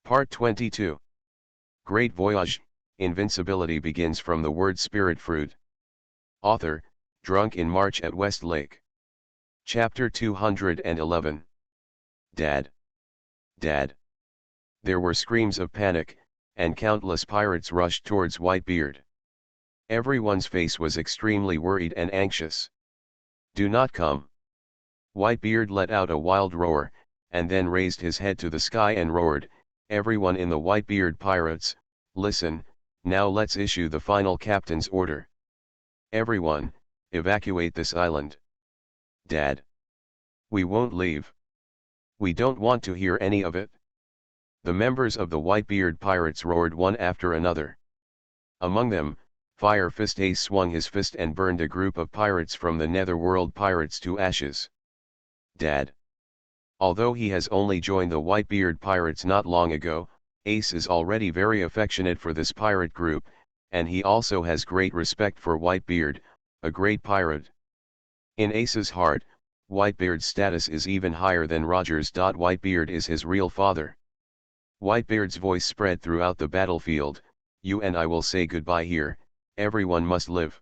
Part 22. Great Voyage, Invincibility begins from the word spirit fruit. Author, Drunk in March at Westlake. Chapter 211. Dad. Dad. There were screams of panic, and countless pirates rushed towards Whitebeard. Everyone's face was extremely worried and anxious. Do not come. Whitebeard let out a wild roar, and then raised his head to the sky and roared, "Everyone in the Whitebeard pirates, listen, now let's issue the final captain's order. Everyone, evacuate this island." Dad. We won't leave. We don't want to hear any of it. The members of the Whitebeard pirates roared one after another. Among them, Fire Fist Ace swung his fist and burned a group of pirates from the Netherworld pirates to ashes. Dad. Although he has only joined the Whitebeard pirates not long ago, Ace is already very affectionate for this pirate group, and he also has great respect for Whitebeard, a great pirate. In Ace's heart, Whitebeard's status is even higher than Roger's. Whitebeard is his real father. Whitebeard's voice spread throughout the battlefield, "You and I will say goodbye here, everyone must live.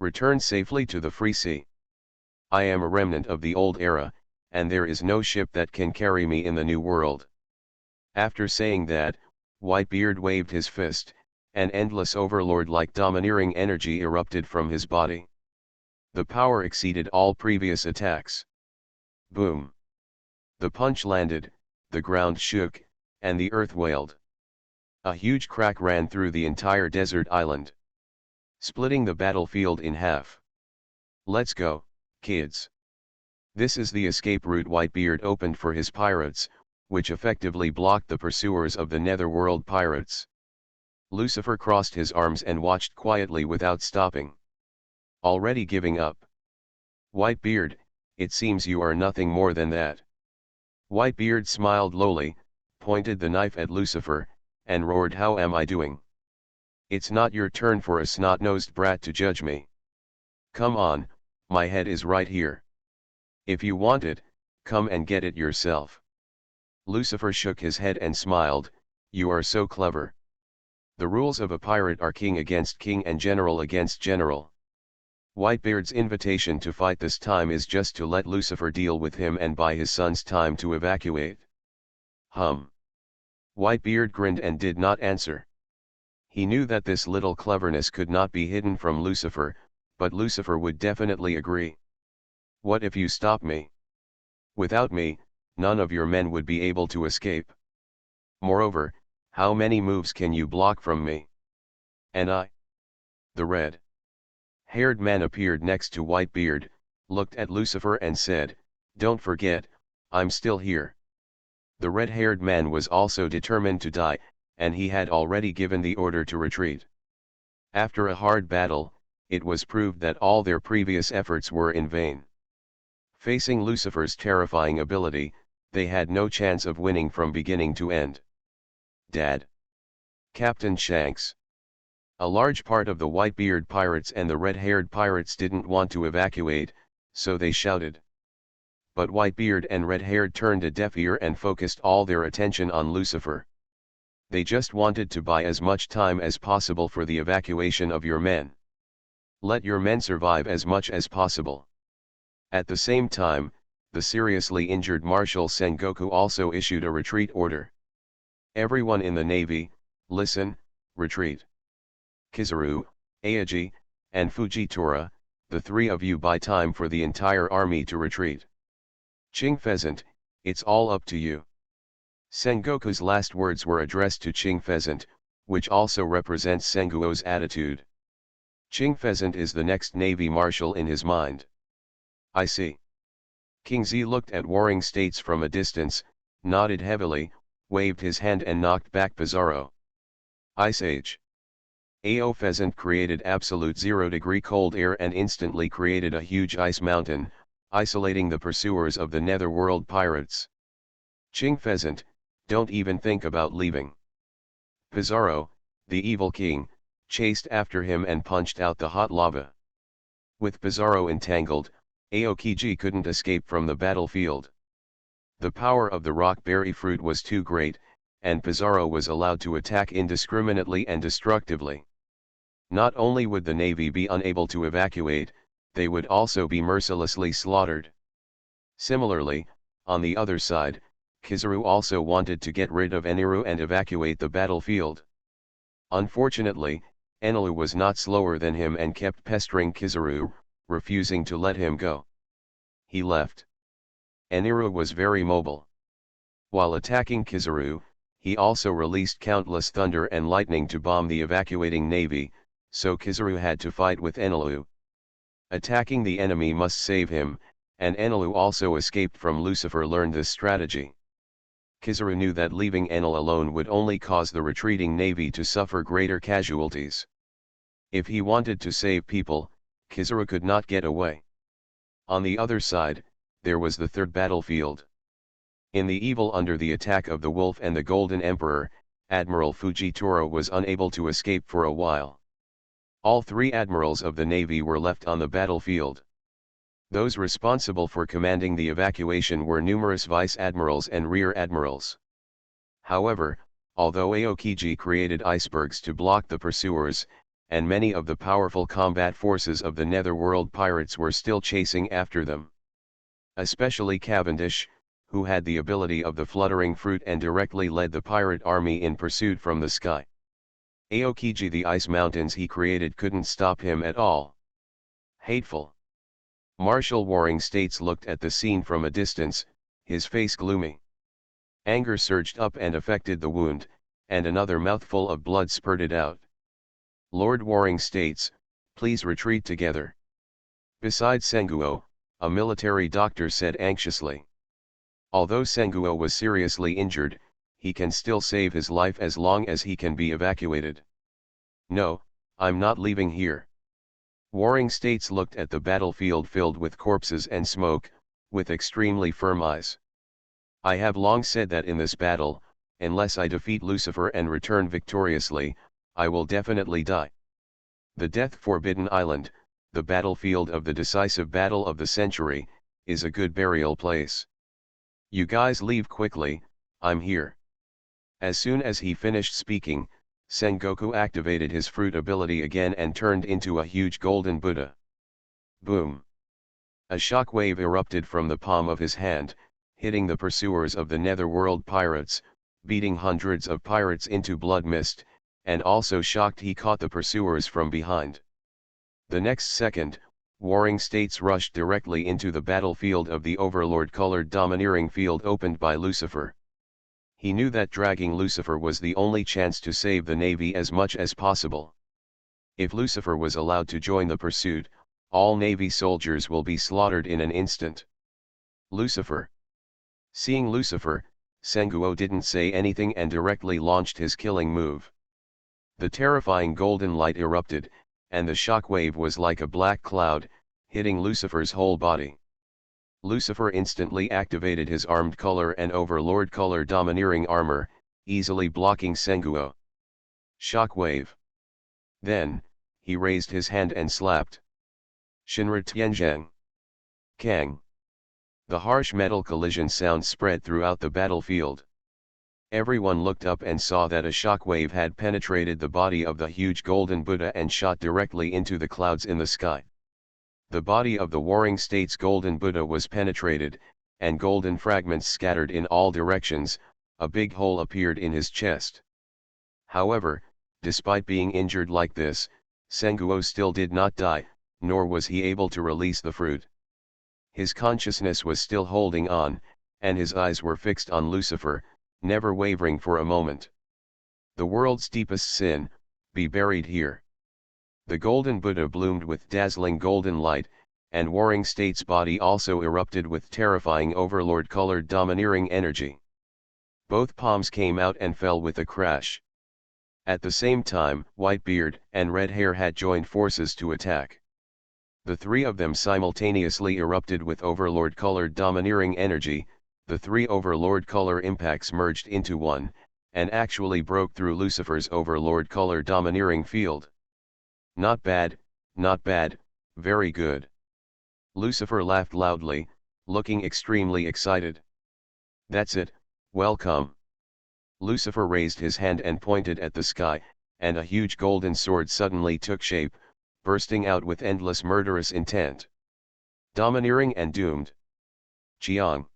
Return safely to the free sea. I am a remnant of the old era, and there is no ship that can carry me in the new world." After saying that, Whitebeard waved his fist, and endless overlord-like domineering energy erupted from his body. The power exceeded all previous attacks. Boom! The punch landed, the ground shook, and the earth wailed. A huge crack ran through the entire desert island, splitting the battlefield in half. "Let's go, kids. This is the escape route Whitebeard opened for his pirates, which effectively blocked the pursuers of the Netherworld pirates." Lucifer crossed his arms and watched quietly without stopping. "Already giving up? Whitebeard, it seems you are nothing more than that." Whitebeard smiled lowly, pointed the knife at Lucifer, and roared, "How am I doing? It's not your turn for a snot-nosed brat to judge me. Come on, my head is right here. If you want it, come and get it yourself." Lucifer shook his head and smiled, "You are so clever. The rules of a pirate are king against king and general against general. Whitebeard's invitation to fight this time is just to let Lucifer deal with him and buy his son's time to evacuate." Whitebeard grinned and did not answer. He knew that this little cleverness could not be hidden from Lucifer, but Lucifer would definitely agree. "What if you stop me? Without me, none of your men would be able to escape. Moreover, how many moves can you block from me? And I?" The red-haired man appeared next to Whitebeard, looked at Lucifer and said, "Don't forget, I'm still here." The red-haired man was also determined to die, and he had already given the order to retreat. After a hard battle, it was proved that all their previous efforts were in vain. Facing Lucifer's terrifying ability, they had no chance of winning from beginning to end. Dad. Captain Shanks. A large part of the Whitebeard pirates and the red-haired pirates didn't want to evacuate, so they shouted. But Whitebeard and red-haired turned a deaf ear and focused all their attention on Lucifer. They just wanted to buy as much time as possible for the evacuation of your men. Let your men survive as much as possible. At the same time, the seriously injured Marshal Sengoku also issued a retreat order. "Everyone in the Navy, listen, retreat. Kizaru, Aoji, and Fujitora, the three of you buy time for the entire army to retreat. Ching Pheasant, it's all up to you." Sengoku's last words were addressed to Ching Pheasant, which also represents Sengoku's attitude. Ching Pheasant is the next Navy Marshal in his mind. "I see." King Z looked at warring states from a distance, nodded heavily, waved his hand and knocked back Pizarro. "Ice Age." AO Pheasant created absolute 0-degree cold air and instantly created a huge ice mountain, isolating the pursuers of the Netherworld pirates. "Ching Pheasant, don't even think about leaving." Pizarro, the evil king, chased after him and punched out the hot lava. With Pizarro entangled, Aokiji couldn't escape from the battlefield. The power of the rock berry fruit was too great, and Pizarro was allowed to attack indiscriminately and destructively. Not only would the Navy be unable to evacuate, they would also be mercilessly slaughtered. Similarly, on the other side, Kizaru also wanted to get rid of Eniru and evacuate the battlefield. Unfortunately, Enelu was not slower than him and kept pestering Kizaru, refusing to let him go. He left. Eniru was very mobile. While attacking Kizaru, he also released countless thunder and lightning to bomb the evacuating navy, so Kizaru had to fight with Enelu. Attacking the enemy must save him, and Enelu also escaped from Lucifer learned this strategy. Kizaru knew that leaving Enel alone would only cause the retreating navy to suffer greater casualties. If he wanted to save people, Kizaru could not get away. On the other side, there was the third battlefield. In the evil under the attack of the Wolf and the Golden Emperor, Admiral Fujitaro was unable to escape for a while. All three admirals of the navy were left on the battlefield. Those responsible for commanding the evacuation were numerous vice admirals and rear admirals. However, although Aokiji created icebergs to block the pursuers, and many of the powerful combat forces of the Netherworld pirates were still chasing after them. Especially Cavendish, who had the ability of the fluttering fruit and directly led the pirate army in pursuit from the sky. Aokiji, the ice mountains he created couldn't stop him at all. Hateful. Marshal Warring States looked at the scene from a distance, his face gloomy. Anger surged up and affected the wound, and another mouthful of blood spurted out. Lord Warring States, please retreat together. Besides Senguo, a military doctor said anxiously. Although Senguo was seriously injured, he can still save his life as long as he can be evacuated. No, I'm not leaving here. Warring States looked at the battlefield filled with corpses and smoke, with extremely firm eyes. I have long said that in this battle, unless I defeat Lucifer and return victoriously, I will definitely die. The death-forbidden island, the battlefield of the decisive battle of the century, is a good burial place. You guys leave quickly, I'm here. As soon as he finished speaking, Sengoku activated his fruit ability again and turned into a huge golden Buddha. Boom! A shockwave erupted from the palm of his hand, hitting the pursuers of the Netherworld pirates, beating hundreds of pirates into blood mist, and also shocked he caught the pursuers from behind. The next second, Warring States rushed directly into the battlefield of the Overlord-colored domineering field opened by Lucifer. He knew that dragging Lucifer was the only chance to save the navy as much as possible. If Lucifer was allowed to join the pursuit, all navy soldiers will be slaughtered in an instant. Lucifer. Seeing Lucifer, Senguo didn't say anything and directly launched his killing move. The terrifying golden light erupted, and the shockwave was like a black cloud, hitting Lucifer's whole body. Lucifer instantly activated his armed color and overlord color domineering armor, easily blocking Senguo. Shockwave. Then, he raised his hand and slapped. Shinra Tianzhang. Kang. The harsh metal collision sound spread throughout the battlefield. Everyone looked up and saw that a shockwave had penetrated the body of the huge golden Buddha and shot directly into the clouds in the sky. The body of the Warring States golden Buddha was penetrated, and golden fragments scattered in all directions. A big hole appeared in his chest. However, despite being injured like this, Senguo still did not die, nor was he able to release the fruit. His consciousness was still holding on, and his eyes were fixed on Lucifer, never wavering for a moment. The world's deepest sin, be buried here. The golden Buddha bloomed with dazzling golden light, and Warring States' body also erupted with terrifying overlord-colored domineering energy. Both palms came out and fell with a crash. At the same time, Whitebeard and Red Hair had joined forces to attack. The three of them simultaneously erupted with overlord-colored domineering energy. The three overlord color impacts merged into one, and actually broke through Lucifer's overlord color domineering field. Not bad, very good. Lucifer laughed loudly, looking extremely excited. That's it, welcome. Lucifer raised his hand and pointed at the sky, and a huge golden sword suddenly took shape, bursting out with endless murderous intent. Domineering and doomed. Chiang.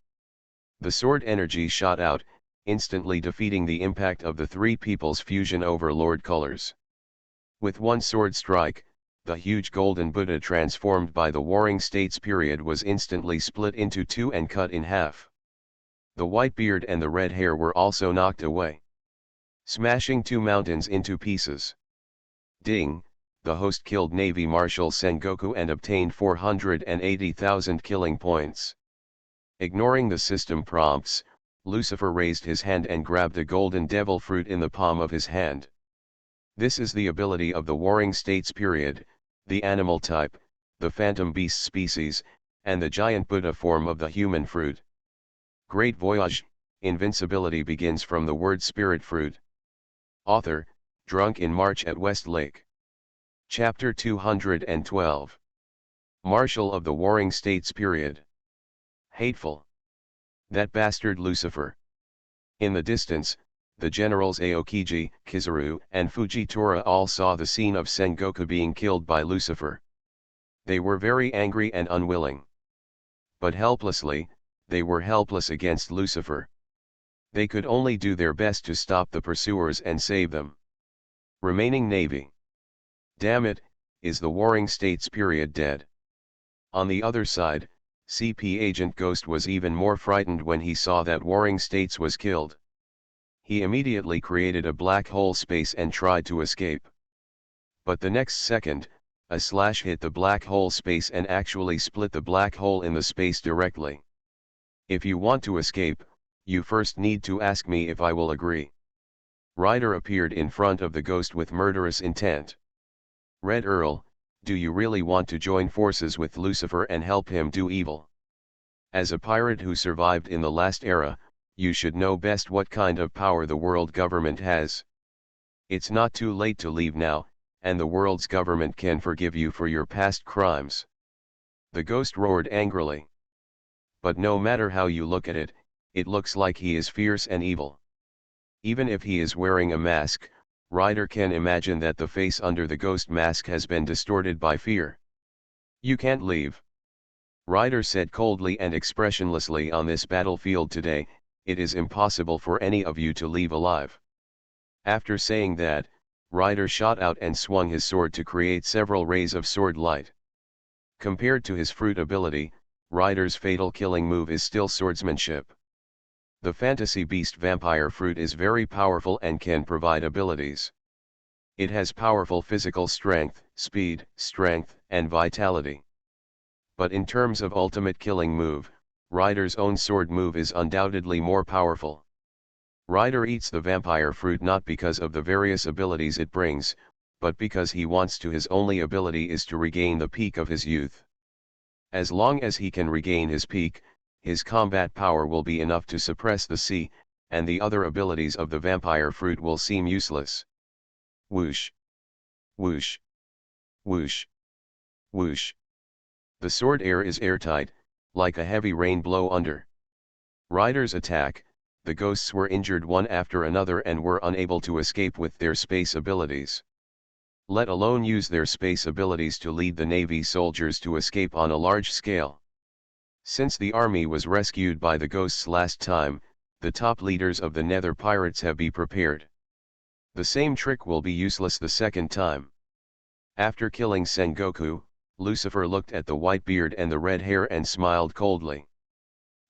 The sword energy shot out, instantly defeating the impact of the three people's fusion overlord colors. With one sword strike, the huge golden Buddha transformed by the Warring States period was instantly split into two and cut in half. The white beard and the red hair were also knocked away, smashing two mountains into pieces. Ding, the host killed Navy Marshal Sengoku and obtained 480,000 killing points. Ignoring the system prompts, Lucifer raised his hand and grabbed a golden devil fruit in the palm of his hand. This is the ability of the Warring States period, the animal type, the phantom beast species, and the giant Buddha form of the human fruit. Great Voyage, Invincibility begins from the word spirit fruit. Author, Drunk in March at West Lake. Chapter 212. Marshal of the Warring States period. Hateful. That bastard Lucifer. In the distance, the generals Aokiji, Kizaru, and Fujitora all saw the scene of Sengoku being killed by Lucifer. They were very angry and unwilling. But helplessly, they were helpless against Lucifer. They could only do their best to stop the pursuers and save them. Remaining Navy. Damn it, is the Warring States period dead? On the other side, CP Agent Ghost was even more frightened when he saw that Warring States was killed. He immediately created a black hole space and tried to escape. But the next second, a slash hit the black hole space and actually split the black hole in the space directly. If you want to escape, you first need to ask me if I will agree. Ryder appeared in front of the ghost with murderous intent. Red Earl, do you really want to join forces with Lucifer and help him do evil? As a pirate who survived in the last era, you should know best what kind of power the world government has. It's not too late to leave now, and the world's government can forgive you for your past crimes. The ghost roared angrily. But no matter how you look at it, it looks like he is fierce and evil. Even if he is wearing a mask, Ryder can imagine that the face under the ghost mask has been distorted by fear. You can't leave. Ryder said coldly and expressionlessly, on this battlefield today, it is impossible for any of you to leave alive. After saying that, Ryder shot out and swung his sword to create several rays of sword light. Compared to his fruit ability, Ryder's fatal killing move is still swordsmanship. The fantasy beast vampire fruit is very powerful and can provide abilities. It has powerful physical strength, speed, strength, and vitality. But in terms of ultimate killing move, Ryder's own sword move is undoubtedly more powerful. Ryder eats the vampire fruit not because of the various abilities it brings, but because he wants to. His only ability is to regain the peak of his youth. As long as he can regain his peak, his combat power will be enough to suppress the sea, and the other abilities of the vampire fruit will seem useless. Whoosh! Whoosh! Whoosh! Whoosh! The sword air is airtight, like a heavy rain blow under Ryder's attack. The ghosts were injured one after another and were unable to escape with their space abilities. Let alone use their space abilities to lead the Navy soldiers to escape on a large scale. Since the army was rescued by the ghosts last time, the top leaders of the Nether pirates have been prepared. The same trick will be useless the second time. After killing Sengoku, Lucifer looked at the white beard and the red hair and smiled coldly.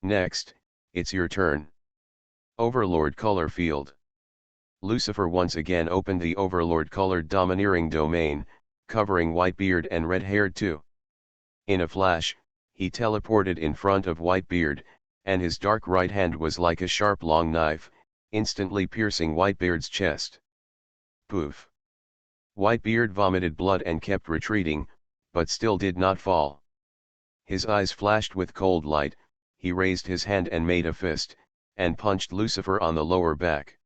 Next, it's your turn. Overlord Color Field. Lucifer once again opened the Overlord colored domineering domain, covering Whitebeard and Red-haired too. In a flash, he teleported in front of Whitebeard, and his dark right hand was like a sharp long knife, instantly piercing Whitebeard's chest. Poof! Whitebeard vomited blood and kept retreating, but still did not fall. His eyes flashed with cold light, he raised his hand and made a fist, and punched Lucifer on the lower back.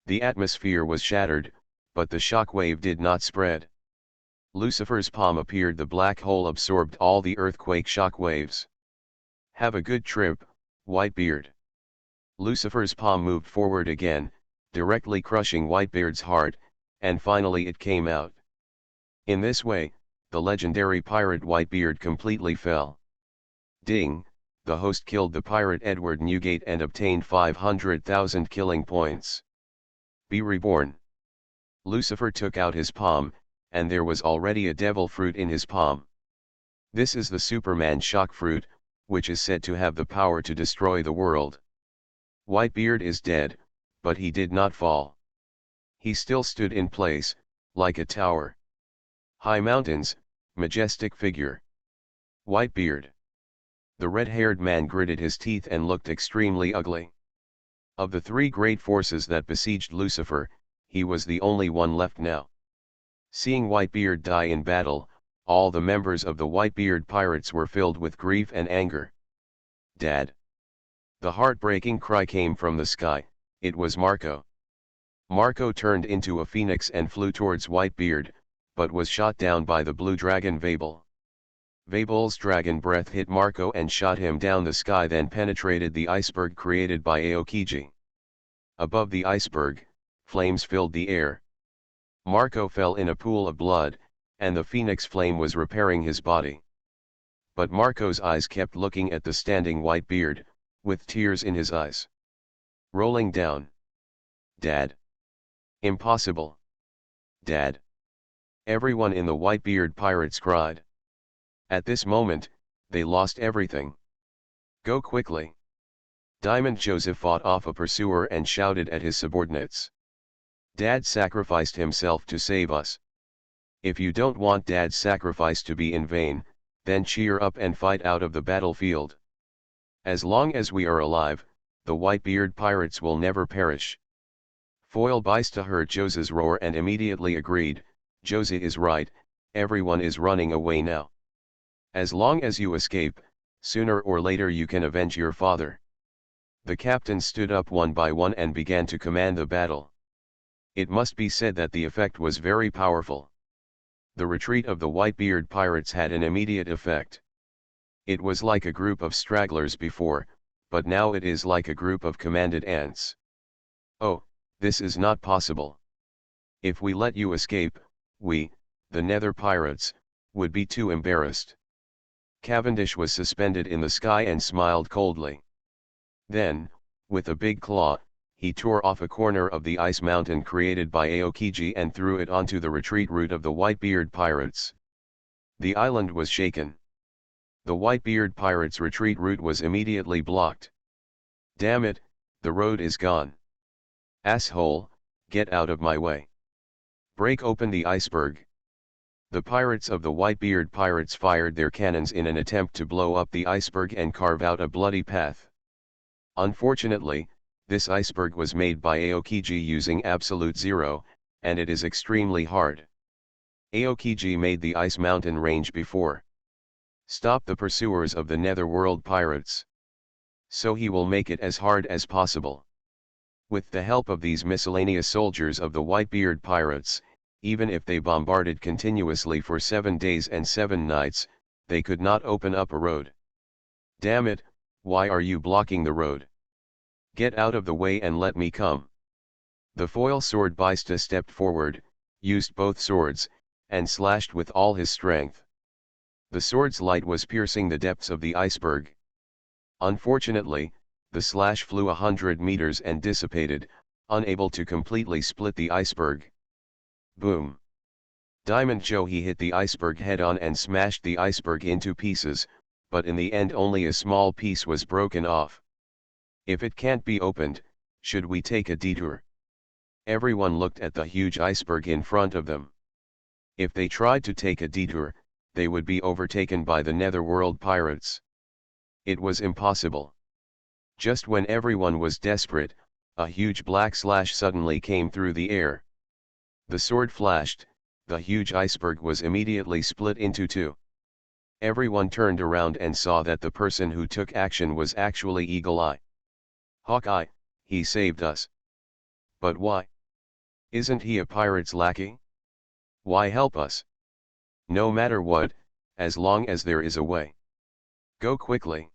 The atmosphere was shattered, but the shockwave did not spread. Lucifer's palm appeared, the black hole absorbed all the earthquake shockwaves. Have a good trip, Whitebeard. Lucifer's palm moved forward again, directly crushing Whitebeard's heart, and finally it came out. In this way, the legendary pirate Whitebeard completely fell. Ding, the host killed the pirate Edward Newgate and obtained 500,000 killing points. Be reborn. Lucifer took out his palm, and there was already a devil fruit in his palm. This is the Superman shock fruit, which is said to have the power to destroy the world. Whitebeard is dead, but he did not fall. He still stood in place, like a tower. High mountains, majestic figure. Whitebeard. The red-haired man gritted his teeth and looked extremely ugly. Of the three great forces that besieged Lucifer, he was the only one left now. Seeing Whitebeard die in battle, all the members of the Whitebeard pirates were filled with grief and anger. Dad! The heartbreaking cry came from the sky. It was Marco. Marco turned into a phoenix and flew towards Whitebeard, but was shot down by the blue dragon Vabel. Vabel's dragon breath hit Marco and shot him down the sky, then penetrated the iceberg created by Aokiji. Above the iceberg, flames filled the air. Marco fell in a pool of blood, and the phoenix flame was repairing his body. But Marco's eyes kept looking at the standing Whitebeard, with tears in his eyes. Rolling down. Dad! Impossible! Dad! Everyone in the Whitebeard pirates cried. At this moment, they lost everything. Go quickly! Diamond Joseph fought off a pursuer and shouted at his subordinates. Dad sacrificed himself to save us. If you don't want Dad's sacrifice to be in vain, then cheer up and fight out of the battlefield. As long as we are alive, the Whitebeard pirates will never perish. Foil Bista heard Jose's roar and immediately agreed, Jose is right, everyone is running away now. As long as you escape, sooner or later you can avenge your father. The captains stood up one by one and began to command the battle. It must be said that the effect was very powerful. The retreat of the Whitebeard pirates had an immediate effect. It was like a group of stragglers before, but now it is like a group of commanded ants. Oh, this is not possible. If we let you escape, we, the Nether pirates, would be too embarrassed. Cavendish was suspended in the sky and smiled coldly. Then, with a big claw, he tore off a corner of the ice mountain created by Aokiji and threw it onto the retreat route of the Whitebeard pirates. The island was shaken. The Whitebeard pirates' retreat route was immediately blocked. Damn it, the road is gone. Asshole, get out of my way. Break open the iceberg. The pirates of the Whitebeard pirates fired their cannons in an attempt to blow up the iceberg and carve out a bloody path. Unfortunately, this iceberg was made by Aokiji using absolute zero, and it is extremely hard. Aokiji made the ice mountain range before. Stop the pursuers of the Netherworld pirates. So he will make it as hard as possible. With the help of these miscellaneous soldiers of the Whitebeard pirates, even if they bombarded continuously for 7 days and 7 nights, they could not open up a road. Damn it, why are you blocking the road? Get out of the way and let me come. The foil sword Bista stepped forward, used both swords, and slashed with all his strength. The sword's light was piercing the depths of the iceberg. Unfortunately, the slash flew 100 meters and dissipated, unable to completely split the iceberg. Boom! Diamond Joe he hit the iceberg head-on and smashed the iceberg into pieces, but in the end only a small piece was broken off. If it can't be opened, should we take a detour? Everyone looked at the huge iceberg in front of them. If they tried to take a detour, they would be overtaken by the Netherworld pirates. It was impossible. Just when everyone was desperate, a huge black slash suddenly came through the air. The sword flashed, the huge iceberg was immediately split into two. Everyone turned around and saw that the person who took action was actually Eagle Eye. Hawkeye, he saved us. But why? Isn't he a pirate's lackey? Why help us? No matter what, as long as there is a way. Go quickly.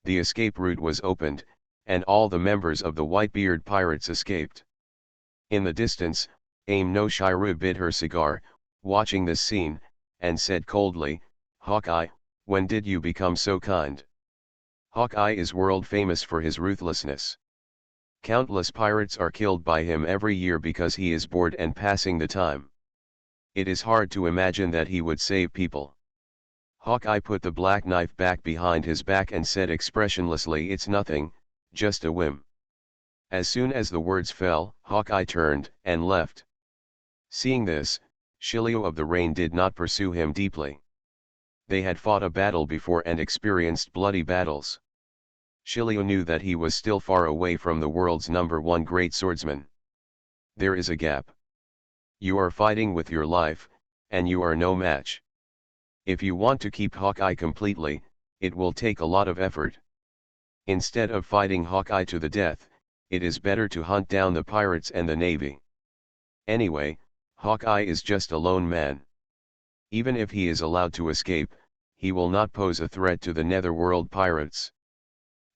The escape route was opened, and all the members of the Whitebeard pirates escaped. In the distance, Aim no Shiru bit her cigar, watching this scene, and said coldly, "Hawkeye, when did you become so kind?" Hawkeye is world famous for his ruthlessness. Countless pirates are killed by him every year because he is bored and passing the time. It is hard to imagine that he would save people. Hawkeye put the black knife back behind his back and said expressionlessly, "It's nothing, just a whim." As soon as the words fell, Hawkeye turned and left. Seeing this, Shilio of the Rain did not pursue him deeply. They had fought a battle before and experienced bloody battles. Shilio knew that he was still far away from the world's #1 great swordsman. There is a gap. You are fighting with your life, and you are no match. If you want to keep Hawkeye completely, it will take a lot of effort. Instead of fighting Hawkeye to the death, it is better to hunt down the pirates and the navy. Anyway, Hawkeye is just a lone man. Even if he is allowed to escape, he will not pose a threat to the Netherworld pirates.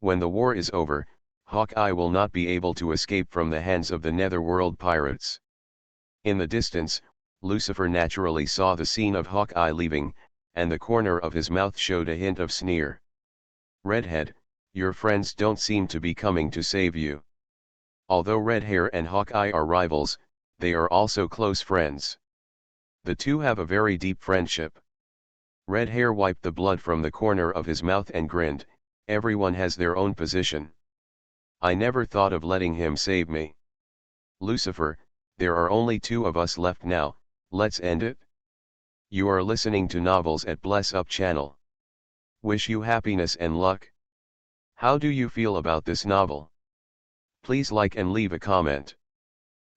When the war is over, Hawkeye will not be able to escape from the hands of the Netherworld pirates. In the distance, Lucifer naturally saw the scene of Hawkeye leaving, and the corner of his mouth showed a hint of sneer. "Redhead, your friends don't seem to be coming to save you." Although Redhair and Hawkeye are rivals, they are also close friends. The two have a very deep friendship. Redhair wiped the blood from the corner of his mouth and grinned, "Everyone has their own position. I never thought of letting him save me. Lucifer, there are only two of us left now, let's end it." You are listening to Novels at Bless Up channel. Wish you happiness and luck. How do you feel about this novel? Please like and leave a comment.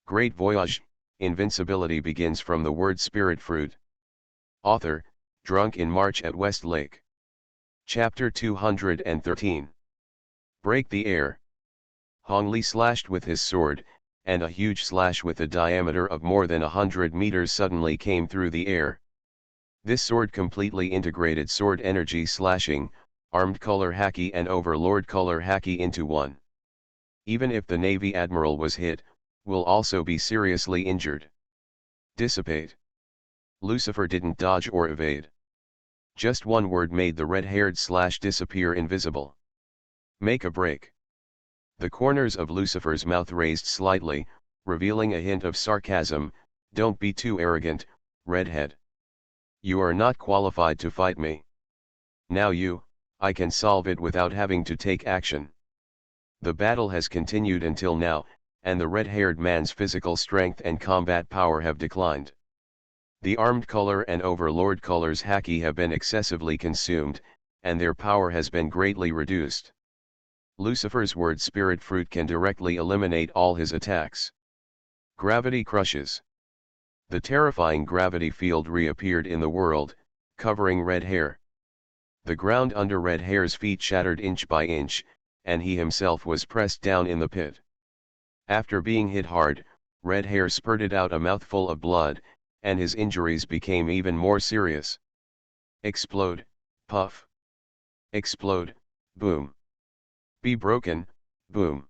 Great Voyage, Invincibility begins from the word spirit fruit. Author, Drunk in March at West Lake. Chapter 213. Break the air. Hong Li slashed with his sword, and a huge slash with a diameter of more than 100 meters suddenly came through the air. This sword completely integrated sword energy slashing, armed color haki and overlord color haki into one. Even if the Navy Admiral was hit, will also be seriously injured. Dissipate. Lucifer didn't dodge or evade. Just one word made the red-haired slash disappear invisible. Make a break. The corners of Lucifer's mouth raised slightly, revealing a hint of sarcasm. "Don't be too arrogant, redhead. You are not qualified to fight me. Now I can solve it without having to take action." The battle has continued until now, and the red-haired man's physical strength and combat power have declined. The armed color and overlord color's haki have been excessively consumed, and their power has been greatly reduced. Lucifer's word spirit fruit can directly eliminate all his attacks. Gravity crushes. The terrifying gravity field reappeared in the world, covering Redhair. The ground under Redhair's feet shattered inch by inch, and he himself was pressed down in the pit. After being hit hard, Redhair spurted out a mouthful of blood, and his injuries became even more serious. Explode, puff. Explode, boom. Be broken, boom.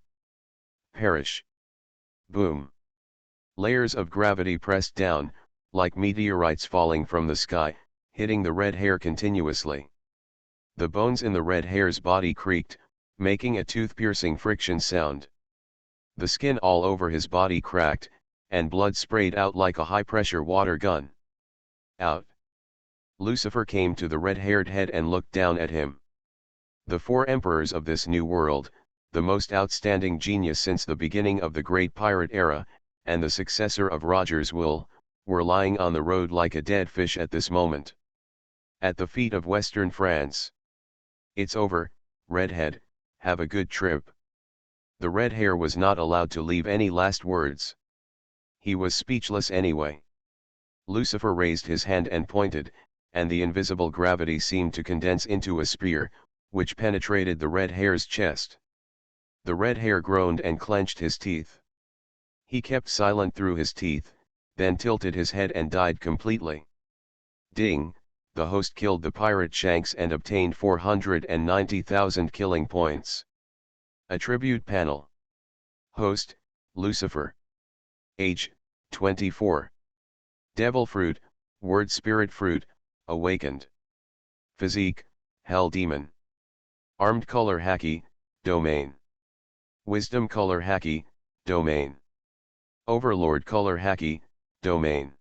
Perish. Boom. Layers of gravity pressed down, like meteorites falling from the sky, hitting the red hair continuously. The bones in the red hair's body creaked, making a tooth-piercing friction sound. The skin all over his body cracked, and blood sprayed out like a high-pressure water gun. Out. Lucifer came to the red-haired head and looked down at him. The four emperors of this new world, the most outstanding genius since the beginning of the Great Pirate Era, and the successor of Roger's Wool, were lying on the road like a dead fish at this moment. At the feet of Western France. "It's over, Redhead, have a good trip." The red hair was not allowed to leave any last words. He was speechless anyway. Lucifer raised his hand and pointed, and the invisible gravity seemed to condense into a spear, which penetrated the red hair's chest. The red hair groaned and clenched his teeth. He kept silent through his teeth, then tilted his head and died completely. Ding, the host killed the pirate Shanks and obtained 490,000 killing points. Attribute panel. Host, Lucifer. Age, 24. Devil fruit, word spirit fruit, awakened. Physique, hell demon. Armed color haki, domain. Wisdom color haki, domain. Overlord color haki, domain.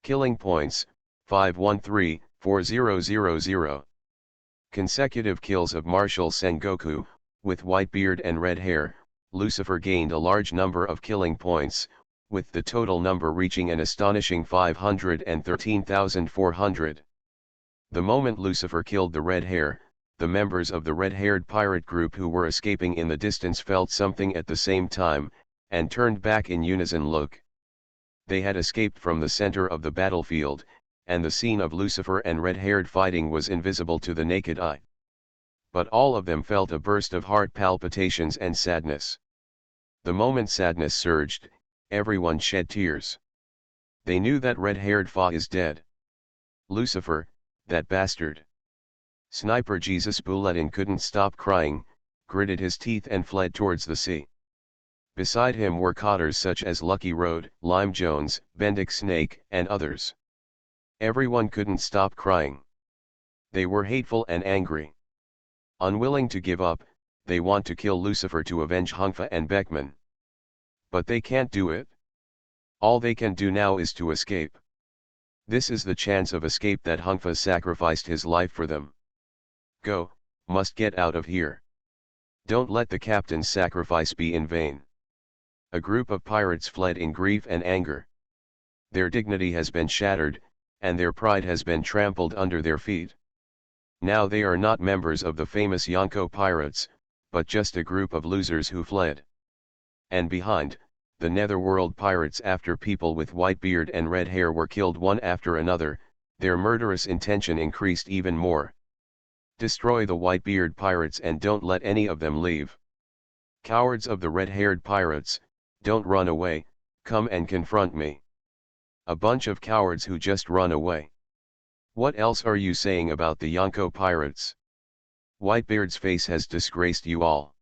Killing points, 513-4000. Consecutive kills of Martial Sengoku, with white beard and red hair, Lucifer gained a large number of killing points, with the total number reaching an astonishing 513,400. The moment Lucifer killed the red hair, the members of the red-haired pirate group who were escaping in the distance felt something at the same time, and turned back in unison look. They had escaped from the center of the battlefield, and the scene of Lucifer and red-haired fighting was invisible to the naked eye. But all of them felt a burst of heart palpitations and sadness. The moment sadness surged, everyone shed tears. They knew that red-haired Fa is dead. Lucifer, that bastard. Sniper Jesus Bulletin couldn't stop crying, gritted his teeth and fled towards the sea. Beside him were cotters such as Lucky Road, Lime Jones, Bendick Snake, and others. Everyone couldn't stop crying. They were hateful and angry. Unwilling to give up, they want to kill Lucifer to avenge Hungfa and Beckman. But they can't do it. All they can do now is to escape. This is the chance of escape that Hungfa sacrificed his life for them. Go, must get out of here. Don't let the captain's sacrifice be in vain. A group of pirates fled in grief and anger. Their dignity has been shattered, and their pride has been trampled under their feet. Now they are not members of the famous Yonko pirates, but just a group of losers who fled. And behind, the netherworld pirates, after people with white beard and red hair were killed one after another, their murderous intention increased even more. Destroy the white-beard pirates and don't let any of them leave. Cowards of the red-haired pirates, don't run away, come and confront me. A bunch of cowards who just run away. What else are you saying about the Yonko pirates? Whitebeard's face has disgraced you all.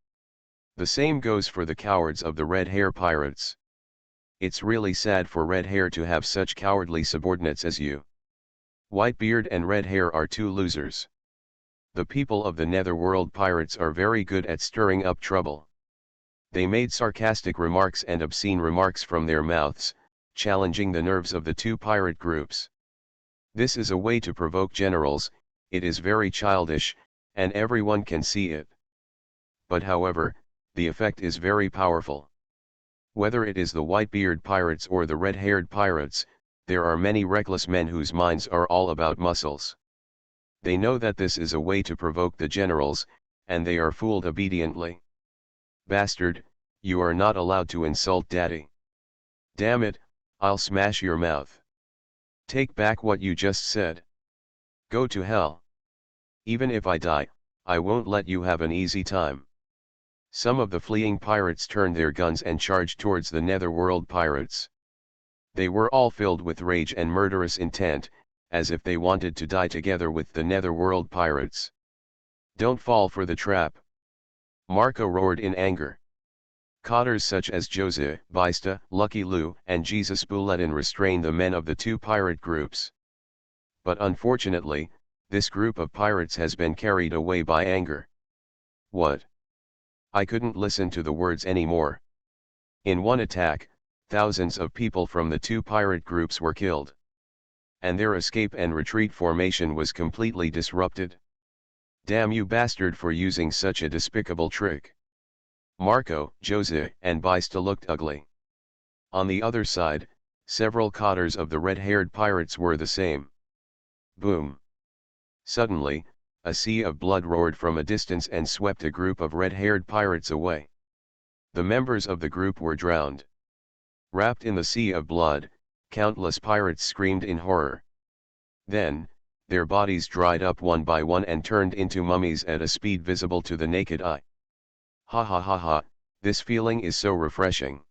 The same goes for the cowards of the red hair pirates. It's really sad for red hair to have such cowardly subordinates as you. Whitebeard and red hair are two losers. The people of the netherworld pirates are very good at stirring up trouble. They made sarcastic remarks and obscene remarks from their mouths, challenging the nerves of the two pirate groups. This is a way to provoke generals, it is very childish, and everyone can see it. But however, the effect is very powerful. Whether it is the white-beard pirates or the red-haired pirates, there are many reckless men whose minds are all about muscles. They know that this is a way to provoke the generals, and they are fooled obediently. Bastard, you are not allowed to insult Daddy. Damn it, I'll smash your mouth. Take back what you just said. Go to hell. Even if I die, I won't let you have an easy time. Some of the fleeing pirates turned their guns and charged towards the netherworld pirates. They were all filled with rage and murderous intent, as if they wanted to die together with the netherworld pirates. Don't fall for the trap. Marco roared in anger. Cotters such as Jose, Vista, Lucky Lou, and Jesus Bulletin restrained the men of the two pirate groups. But unfortunately, this group of pirates has been carried away by anger. What? I couldn't listen to the words anymore. In one attack, thousands of people from the two pirate groups were killed. And their escape and retreat formation was completely disrupted. Damn you bastard for using such a despicable trick. Marco, Jose, and Bista looked ugly. On the other side, several cotters of the red-haired pirates were the same. Boom. Suddenly, a sea of blood roared from a distance and swept a group of red-haired pirates away. The members of the group were drowned. Wrapped in the sea of blood, countless pirates screamed in horror. Then, their bodies dried up one by one and turned into mummies at a speed visible to the naked eye. Ha ha ha ha, this feeling is so refreshing.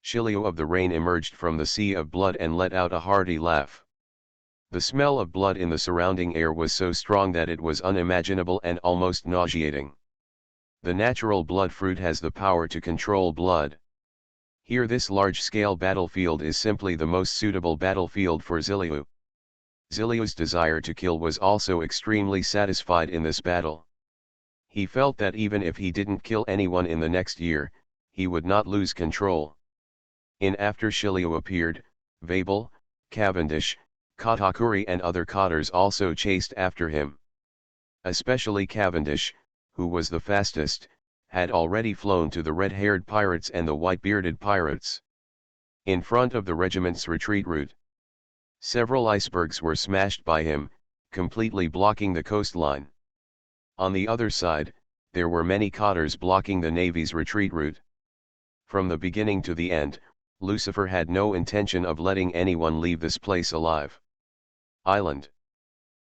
Shilio of the Rain emerged from the sea of blood and let out a hearty laugh. The smell of blood in the surrounding air was so strong that it was unimaginable and almost nauseating. The natural blood fruit has the power to control blood. Here this large-scale battlefield is simply the most suitable battlefield for Zilliu. Zilliu's desire to kill was also extremely satisfied in this battle. He felt that even if he didn't kill anyone in the next year, he would not lose control. In after Shiryu appeared, Vabel, Cavendish, Katakuri and other cotters also chased after him. Especially Cavendish, who was the fastest, had already flown to the red-haired pirates and the white-bearded pirates. In front of the regiment's retreat route, several icebergs were smashed by him, completely blocking the coastline. On the other side, there were many cotters blocking the Navy's retreat route. From the beginning to the end, Lucifer had no intention of letting anyone leave this place alive. Island.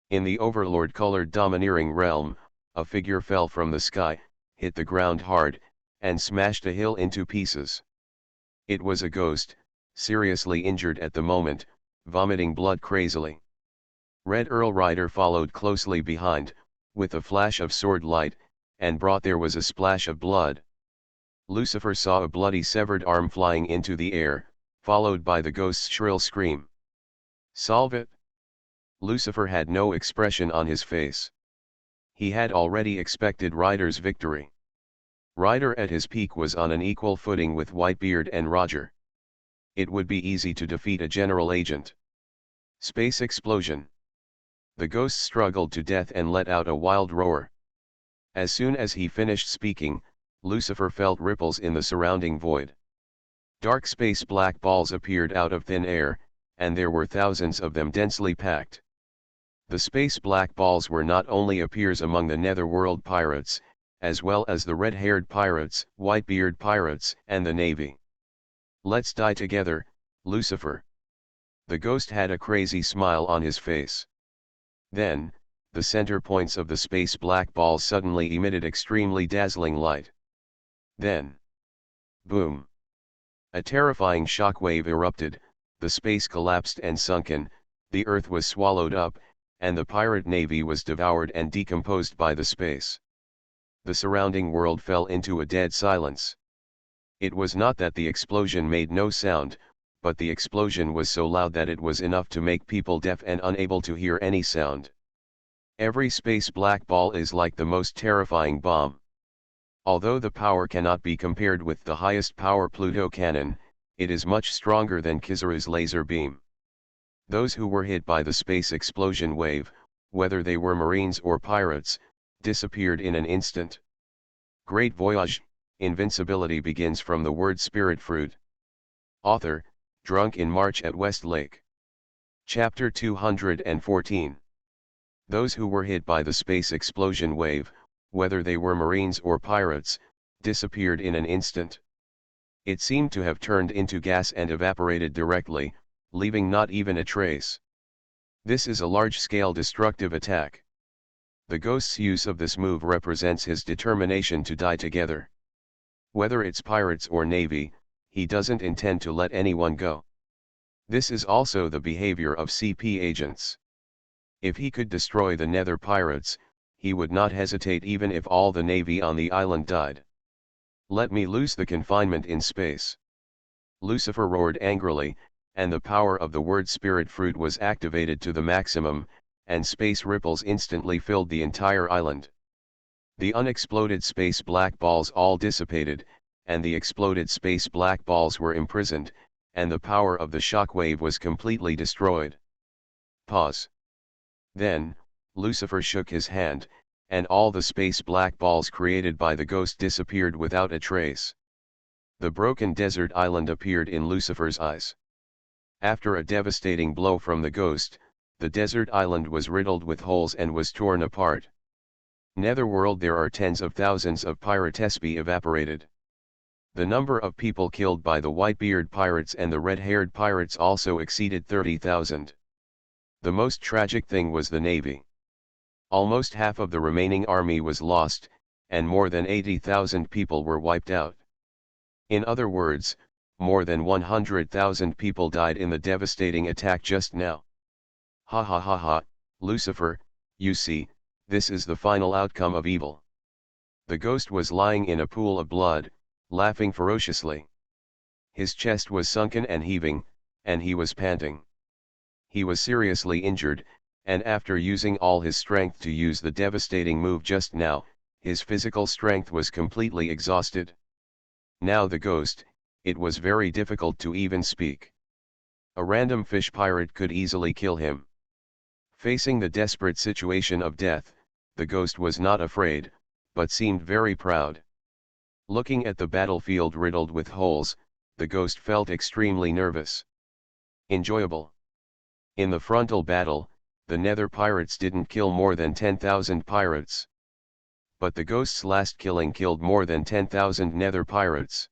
In the overlord-colored domineering realm, a figure fell from the sky, hit the ground hard, and smashed a hill into pieces. It was a ghost, seriously injured at the moment, vomiting blood crazily. Red Earl Rider followed closely behind, with a flash of sword light, and brought there was a splash of blood. Lucifer saw a bloody severed arm flying into the air, followed by the ghost's shrill scream. "Solve it!" Lucifer had no expression on his face. He had already expected Ryder's victory. Ryder at his peak was on an equal footing with Whitebeard and Roger. It would be easy to defeat a general agent. Space explosion. The ghost struggled to death and let out a wild roar. As soon as he finished speaking, Lucifer felt ripples in the surrounding void. Dark space black balls appeared out of thin air, and there were thousands of them densely packed. The space black balls were not only appears among the Netherworld pirates, as well as the red-haired pirates, white-beard pirates, and the Navy. "Let's die together, Lucifer." The ghost had a crazy smile on his face. Then, the center points of the space black balls suddenly emitted extremely dazzling light. Then, boom! A terrifying shockwave erupted, the space collapsed and sunken, the earth was swallowed up, and the pirate navy was devoured and decomposed by the space. The surrounding world fell into a dead silence. It was not that the explosion made no sound, but the explosion was so loud that it was enough to make people deaf and unable to hear any sound. Every space black ball is like the most terrifying bomb. Although the power cannot be compared with the highest power Pluto cannon, it is much stronger than Kizaru's laser beam. Those who were hit by the space explosion wave, whether they were Marines or pirates, disappeared in an instant. Great Voyage, Invincibility begins from the word spirit fruit. Author, Drunk in March at West Lake. Chapter 214. Those who were hit by the space explosion wave, whether they were Marines or pirates, disappeared in an instant. It seemed to have turned into gas and evaporated directly, leaving not even a trace. This is a large-scale destructive attack. The ghost's use of this move represents his determination to die together. Whether it's pirates or navy, he doesn't intend to let anyone go. This is also the behavior of CP agents. If he could destroy the Nether pirates, he would not hesitate even if all the navy on the island died. "Let me loose the confinement in space." Lucifer roared angrily, and the power of the word spirit fruit was activated to the maximum, and space ripples instantly filled the entire island. The unexploded space black balls all dissipated, and the exploded space black balls were imprisoned, and the power of the shockwave was completely destroyed. Pause. Then, Lucifer shook his hand, and all the space black balls created by the ghost disappeared without a trace. The broken desert island appeared in Lucifer's eyes. After a devastating blow from the ghost, the desert island was riddled with holes and was torn apart. Netherworld, there are tens of thousands of pirates be evaporated. The number of people killed by the Whitebeard pirates and the red-haired pirates also exceeded 30,000. The most tragic thing was the navy. Almost half of the remaining army was lost, and more than 80,000 people were wiped out. In other words, more than 100,000 people died in the devastating attack just now. Ha ha ha ha, Lucifer, you see, this is the final outcome of evil. The ghost was lying in a pool of blood, laughing ferociously. His chest was sunken and heaving, and he was panting. He was seriously injured, and after using all his strength to use the devastating move just now, his physical strength was completely exhausted. Now the ghost, it was very difficult to even speak. A random fish pirate could easily kill him. Facing the desperate situation of death, the ghost was not afraid, but seemed very proud. Looking at the battlefield riddled with holes, the ghost felt extremely nervous. Enjoyable. In the frontal battle, the Nether pirates didn't kill more than 10,000 pirates. But the ghost's last killing killed more than 10,000 Nether pirates.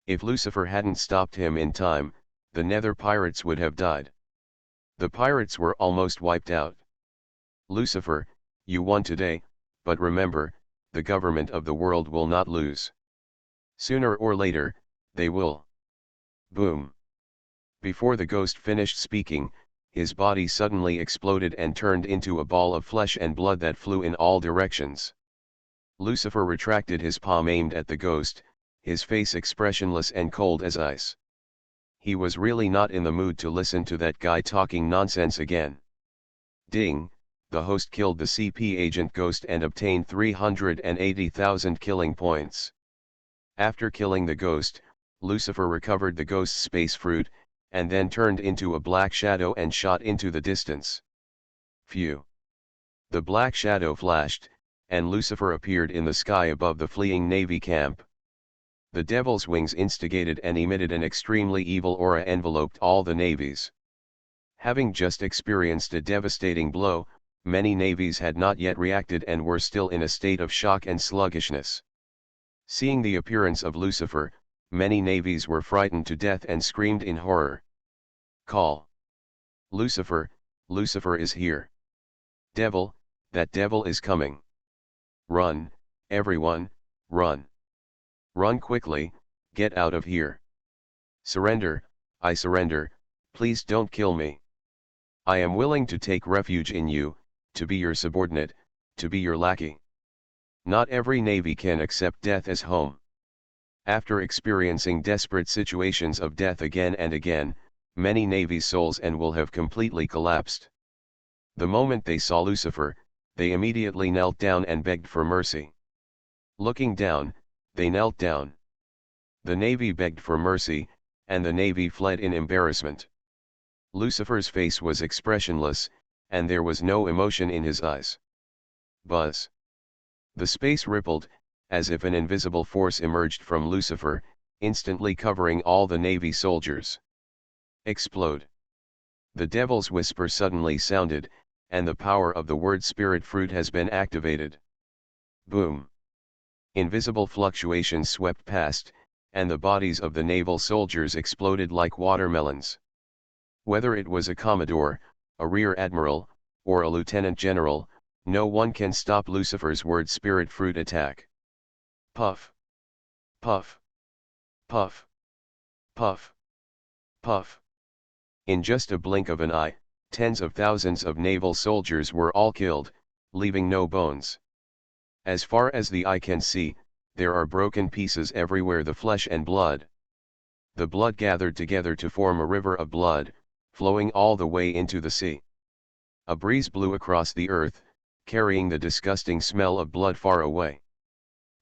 If Lucifer hadn't stopped him in time, the Nether pirates would have died. The pirates were almost wiped out. Lucifer, you won today, but remember, the government of the world will not lose. Sooner or later, they will. Boom. Before the ghost finished speaking, his body suddenly exploded and turned into a ball of flesh and blood that flew in all directions. Lucifer retracted his palm aimed at the ghost, his face expressionless and cold as ice. He was really not in the mood to listen to that guy talking nonsense again. Ding, the host killed the CP agent ghost and obtained 380,000 killing points. After killing the ghost, Lucifer recovered the ghost's space fruit, and then turned into a black shadow and shot into the distance. Phew. The black shadow flashed, and Lucifer appeared in the sky above the fleeing Navy camp. The devil's wings instigated and emitted an extremely evil aura enveloped all the navies. Having just experienced a devastating blow, many navies had not yet reacted and were still in a state of shock and sluggishness. Seeing the appearance of Lucifer, many navies were frightened to death and screamed in horror. Call. Lucifer, Lucifer is here. Devil, that devil is coming. Run, everyone, run. Run quickly, get out of here. Surrender, I surrender, please don't kill me. I am willing to take refuge in you, to be your subordinate, to be your lackey. Not every navy can accept death as home. After experiencing desperate situations of death again and again, many navies' souls and will have completely collapsed. The moment they saw Lucifer, they immediately knelt down and begged for mercy. Looking down, they knelt down. The navy begged for mercy, and the navy fled in embarrassment. Lucifer's face was expressionless, and there was no emotion in his eyes. Buzz. The space rippled, as if an invisible force emerged from Lucifer, instantly covering all the navy soldiers. Explode. The devil's whisper suddenly sounded, and the power of the word spirit fruit has been activated. Boom. Invisible fluctuations swept past, and the bodies of the naval soldiers exploded like watermelons. Whether it was a commodore, a rear admiral, or a lieutenant general, no one can stop Lucifer's word spirit fruit attack. Puff. Puff. Puff. Puff. Puff. In just a blink of an eye, tens of thousands of naval soldiers were all killed, leaving no bones. As far as the eye can see, there are broken pieces everywhere, the flesh and blood. The blood gathered together to form a river of blood, flowing all the way into the sea. A breeze blew across the earth, carrying the disgusting smell of blood far away.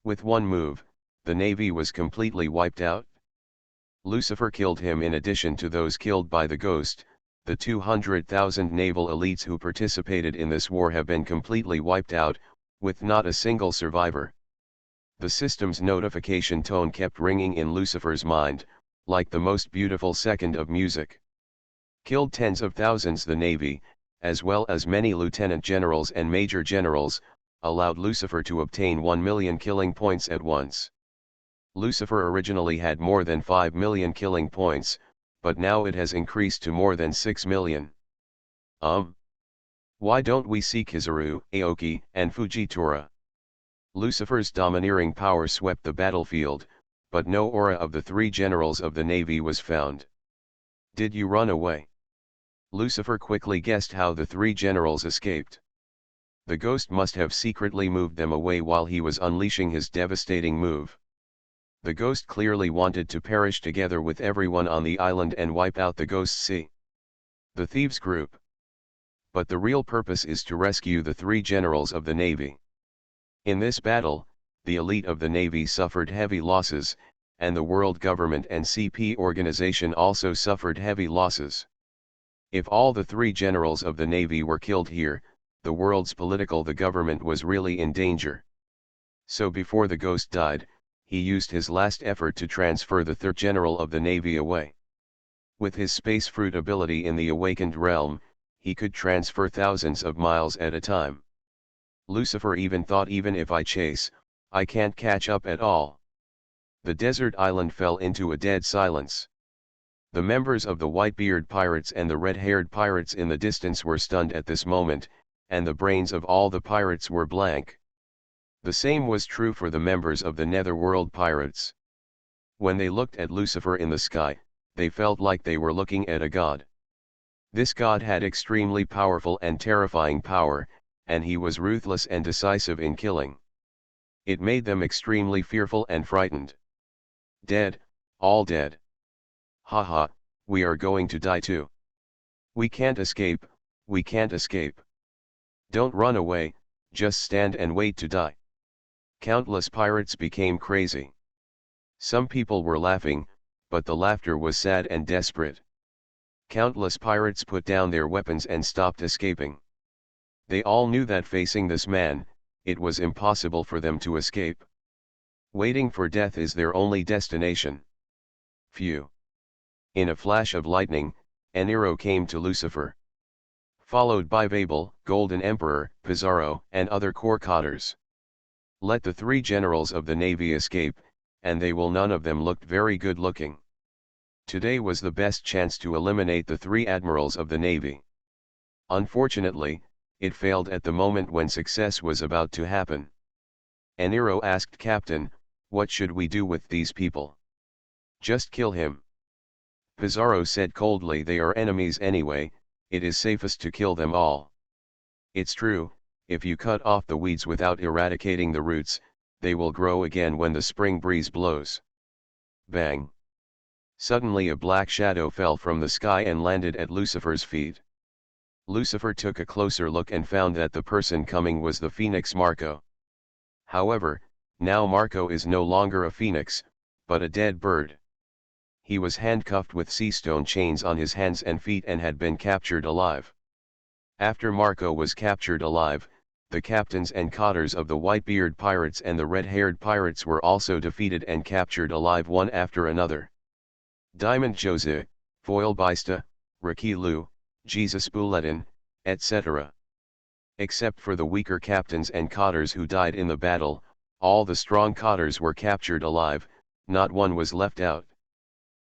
With one move, the navy was completely wiped out. Lucifer killed him. In addition to those killed by the ghost, the 200,000 naval elites who participated in this war have been completely wiped out, with not a single survivor. The system's notification tone kept ringing in Lucifer's mind, like the most beautiful second of music. Killed tens of thousands. The Navy, as well as many lieutenant generals and major generals, allowed Lucifer to obtain 1 million killing points at once. Lucifer originally had more than 5 million killing points, but now it has increased to more than 6 million. Why don't we see Kizaru, Aoki, and Fujitora? Lucifer's domineering power swept the battlefield, but no aura of the 3 generals of the Navy was found. Did you run away? Lucifer quickly guessed how the 3 generals escaped. The ghost must have secretly moved them away while he was unleashing his devastating move. The ghost clearly wanted to perish together with everyone on the island and wipe out the Ghost Sea. The thieves group. But the real purpose is to rescue the three generals of the Navy. In this battle, the elite of the Navy suffered heavy losses, and the world government and CP organization also suffered heavy losses. If all the three generals of the Navy were killed here, the world's the government was really in danger. So before the ghost died, he used his last effort to transfer the third general of the Navy away. With his space fruit ability in the awakened realm, he could transfer thousands of miles at a time. Lucifer even thought, even if I chase, I can't catch up at all. The desert island fell into a dead silence. The members of the Whitebeard pirates and the red-haired pirates in the distance were stunned at this moment, and the brains of all the pirates were blank. The same was true for the members of the Netherworld pirates. When they looked at Lucifer in the sky, they felt like they were looking at a god. This god had extremely powerful and terrifying power, and he was ruthless and decisive in killing. It made them extremely fearful and frightened. Dead, all dead. Haha, we are going to die too. We can't escape, we can't escape. Don't run away, just stand and wait to die. Countless pirates became crazy. Some people were laughing, but the laughter was sad and desperate. Countless pirates put down their weapons and stopped escaping. They all knew that facing this man, it was impossible for them to escape. Waiting for death is their only destination. Phew. In a flash of lightning, an arrow came to Lucifer. Followed by Babel, Golden Emperor, Pizarro, and other Corcoders. Let the three generals of the Navy escape, and they will. None of them looked very good looking. Today was the best chance to eliminate the three admirals of the Navy. Unfortunately, it failed at the moment when success was about to happen. Nero asked Captain, "What should we do with these people?" "Just kill him." Pizarro said coldly, "They are enemies anyway, it is safest to kill them all." "It's true, if you cut off the weeds without eradicating the roots, they will grow again when the spring breeze blows." Bang! Suddenly a black shadow fell from the sky and landed at Lucifer's feet. Lucifer took a closer look and found that the person coming was the phoenix Marco. However, now Marco is no longer a phoenix, but a dead bird. He was handcuffed with sea stone chains on his hands and feet and had been captured alive. After Marco was captured alive, the captains and cotters of the Whitebeard pirates and the red-haired pirates were also defeated and captured alive one after another. Diamond Jose, Foil Bista, Ricky Lou, Jesus Bulletin, etc. Except for the weaker captains and cotters who died in the battle, all the strong cotters were captured alive, not one was left out.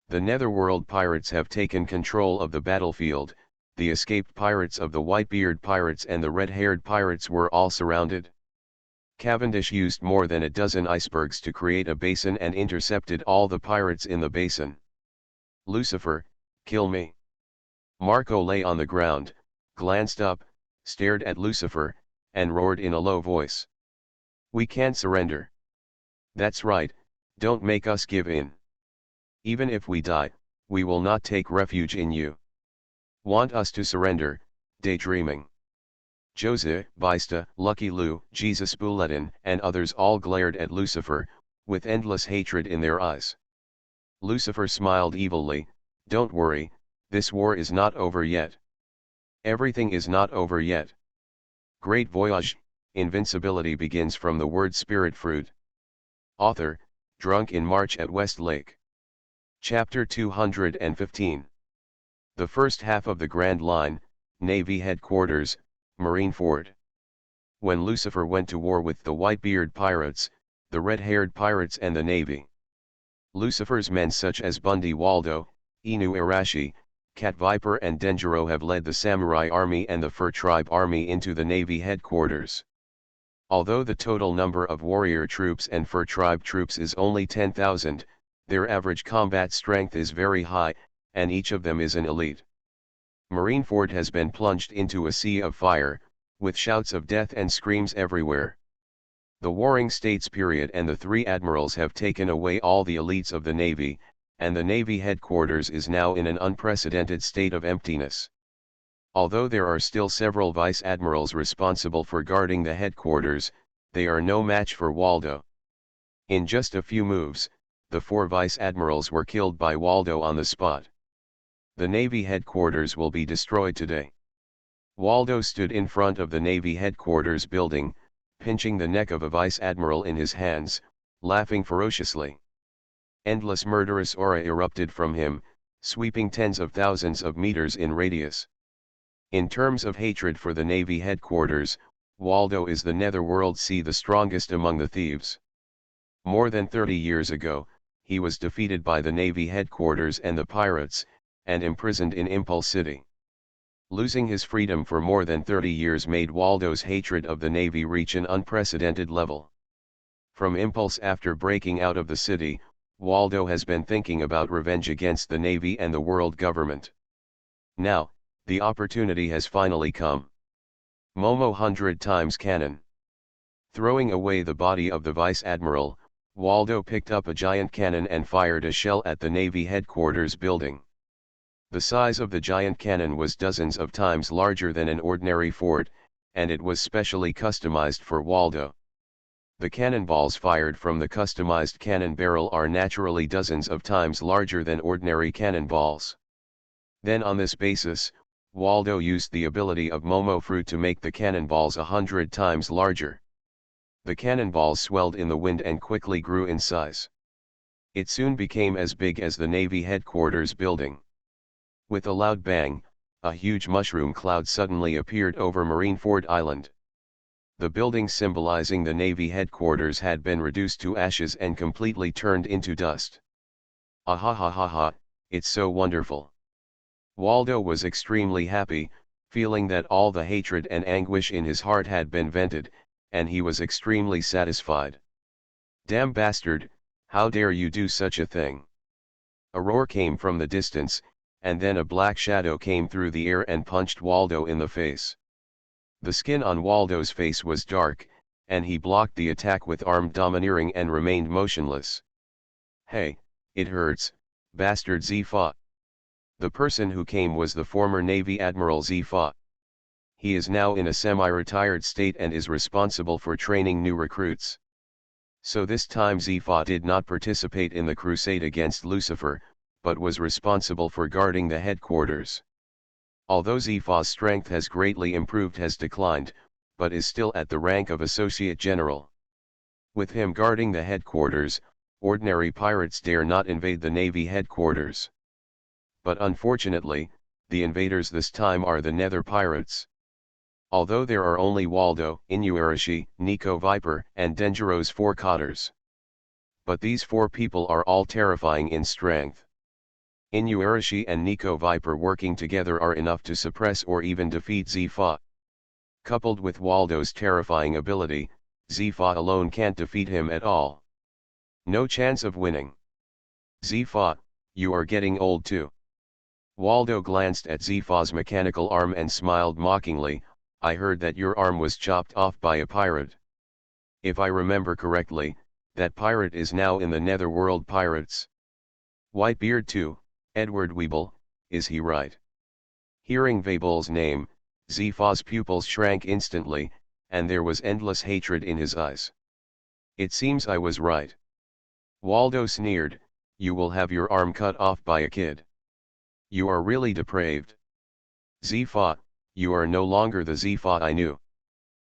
The Netherworld pirates have taken control of the battlefield, the escaped pirates of the Whitebeard pirates and the red-haired pirates were all surrounded. Cavendish used more than a dozen icebergs to create a basin and intercepted all the pirates in the basin. "Lucifer, kill me." Marco lay on the ground, glanced up, stared at Lucifer, and roared in a low voice. "We can't surrender." "That's right, don't make us give in. Even if we die, we will not take refuge in you. Want us to surrender, daydreaming." Jose, Bista, Lucky Lou, Jesus Bulletin, and others all glared at Lucifer, with endless hatred in their eyes. Lucifer smiled evilly, "Don't worry, this war is not over yet. Everything is not over yet. Great Voyage, Invincibility begins from the word spirit fruit." Author, Drunk in March at West Lake. Chapter 215. The first half of the Grand Line, Navy Headquarters, Marineford. When Lucifer went to war with the Whitebeard pirates, the red-haired pirates and the Navy. Lucifer's men such as Bundy Waldo, Inu Arashi, Cat Viper and Denjiro have led the Samurai Army and the Fur Tribe Army into the Navy headquarters. Although the total number of warrior troops and Fur Tribe troops is only 10,000, their average combat strength is very high, and each of them is an elite. Marineford has been plunged into a sea of fire, with shouts of death and screams everywhere. The Warring States period and the three admirals have taken away all the elites of the Navy, and the Navy headquarters is now in an unprecedented state of emptiness. Although there are still several vice admirals responsible for guarding the headquarters, they are no match for Waldo. In just a few moves, the 4 vice admirals were killed by Waldo on the spot. The Navy headquarters will be destroyed today. Waldo stood in front of the Navy headquarters building, pinching the neck of a vice admiral in his hands, laughing ferociously. Endless murderous aura erupted from him, sweeping tens of thousands of meters in radius. In terms of hatred for the Navy headquarters, Waldo is the netherworld sea the strongest among the thieves. More than 30 years ago, he was defeated by the Navy headquarters and the pirates, and imprisoned in Impulse City. Losing his freedom for more than 30 years made Waldo's hatred of the Navy reach an unprecedented level. From Impulse after breaking out of the city, Waldo has been thinking about revenge against the Navy and the world government. Now, the opportunity has finally come. Momo 100 times cannon. Throwing away the body of the vice admiral, Waldo picked up a giant cannon and fired a shell at the Navy headquarters building. The size of the giant cannon was dozens of times larger than an ordinary fort, and it was specially customized for Waldo. The cannonballs fired from the customized cannon barrel are naturally dozens of times larger than ordinary cannonballs. Then on this basis, Waldo used the ability of Momo Fruit to make the cannonballs 100 times larger. The cannonballs swelled in the wind and quickly grew in size. It soon became as big as the Navy headquarters building. With a loud bang, a huge mushroom cloud suddenly appeared over Marineford Island. The building symbolizing the Navy headquarters had been reduced to ashes and completely turned into dust. Ah ha ha ha ha, it's so wonderful. Waldo was extremely happy, feeling that all the hatred and anguish in his heart had been vented, and he was extremely satisfied. Damn bastard, how dare you do such a thing? A roar came from the distance, and then a black shadow came through the air and punched Waldo in the face. The skin on Waldo's face was dark, and he blocked the attack with arm domineering and remained motionless. Hey, it hurts, bastard Zifa. The person who came was the former Navy Admiral Zifa. He is now in a semi-retired state and is responsible for training new recruits. So this time Zifa did not participate in the crusade against Lucifer, but was responsible for guarding the headquarters. Although Zifa's strength has greatly improved has declined, but is still at the rank of Associate General. With him guarding the headquarters, ordinary pirates dare not invade the Navy headquarters. But unfortunately, the invaders this time are the Nether pirates. Although there are only Waldo, Inuarashi, Nico Viper, and Denjiro's 4 cotters. But these 4 people are all terrifying in strength. Inuarashi and Nico Viper working together are enough to suppress or even defeat Zifa. Coupled with Waldo's terrifying ability, Zifa alone can't defeat him at all. No chance of winning. Zifa, you are getting old too. Waldo glanced at Zifa's mechanical arm and smiled mockingly. I heard that your arm was chopped off by a pirate. If I remember correctly, that pirate is now in the Netherworld Pirates. Whitebeard too, Edward Weeble, is he right? Hearing Weeble's name, Zifa's pupils shrank instantly, and there was endless hatred in his eyes. It seems I was right. Waldo sneered, you will have your arm cut off by a kid. You are really depraved. Zifa, you are no longer the Zifa I knew.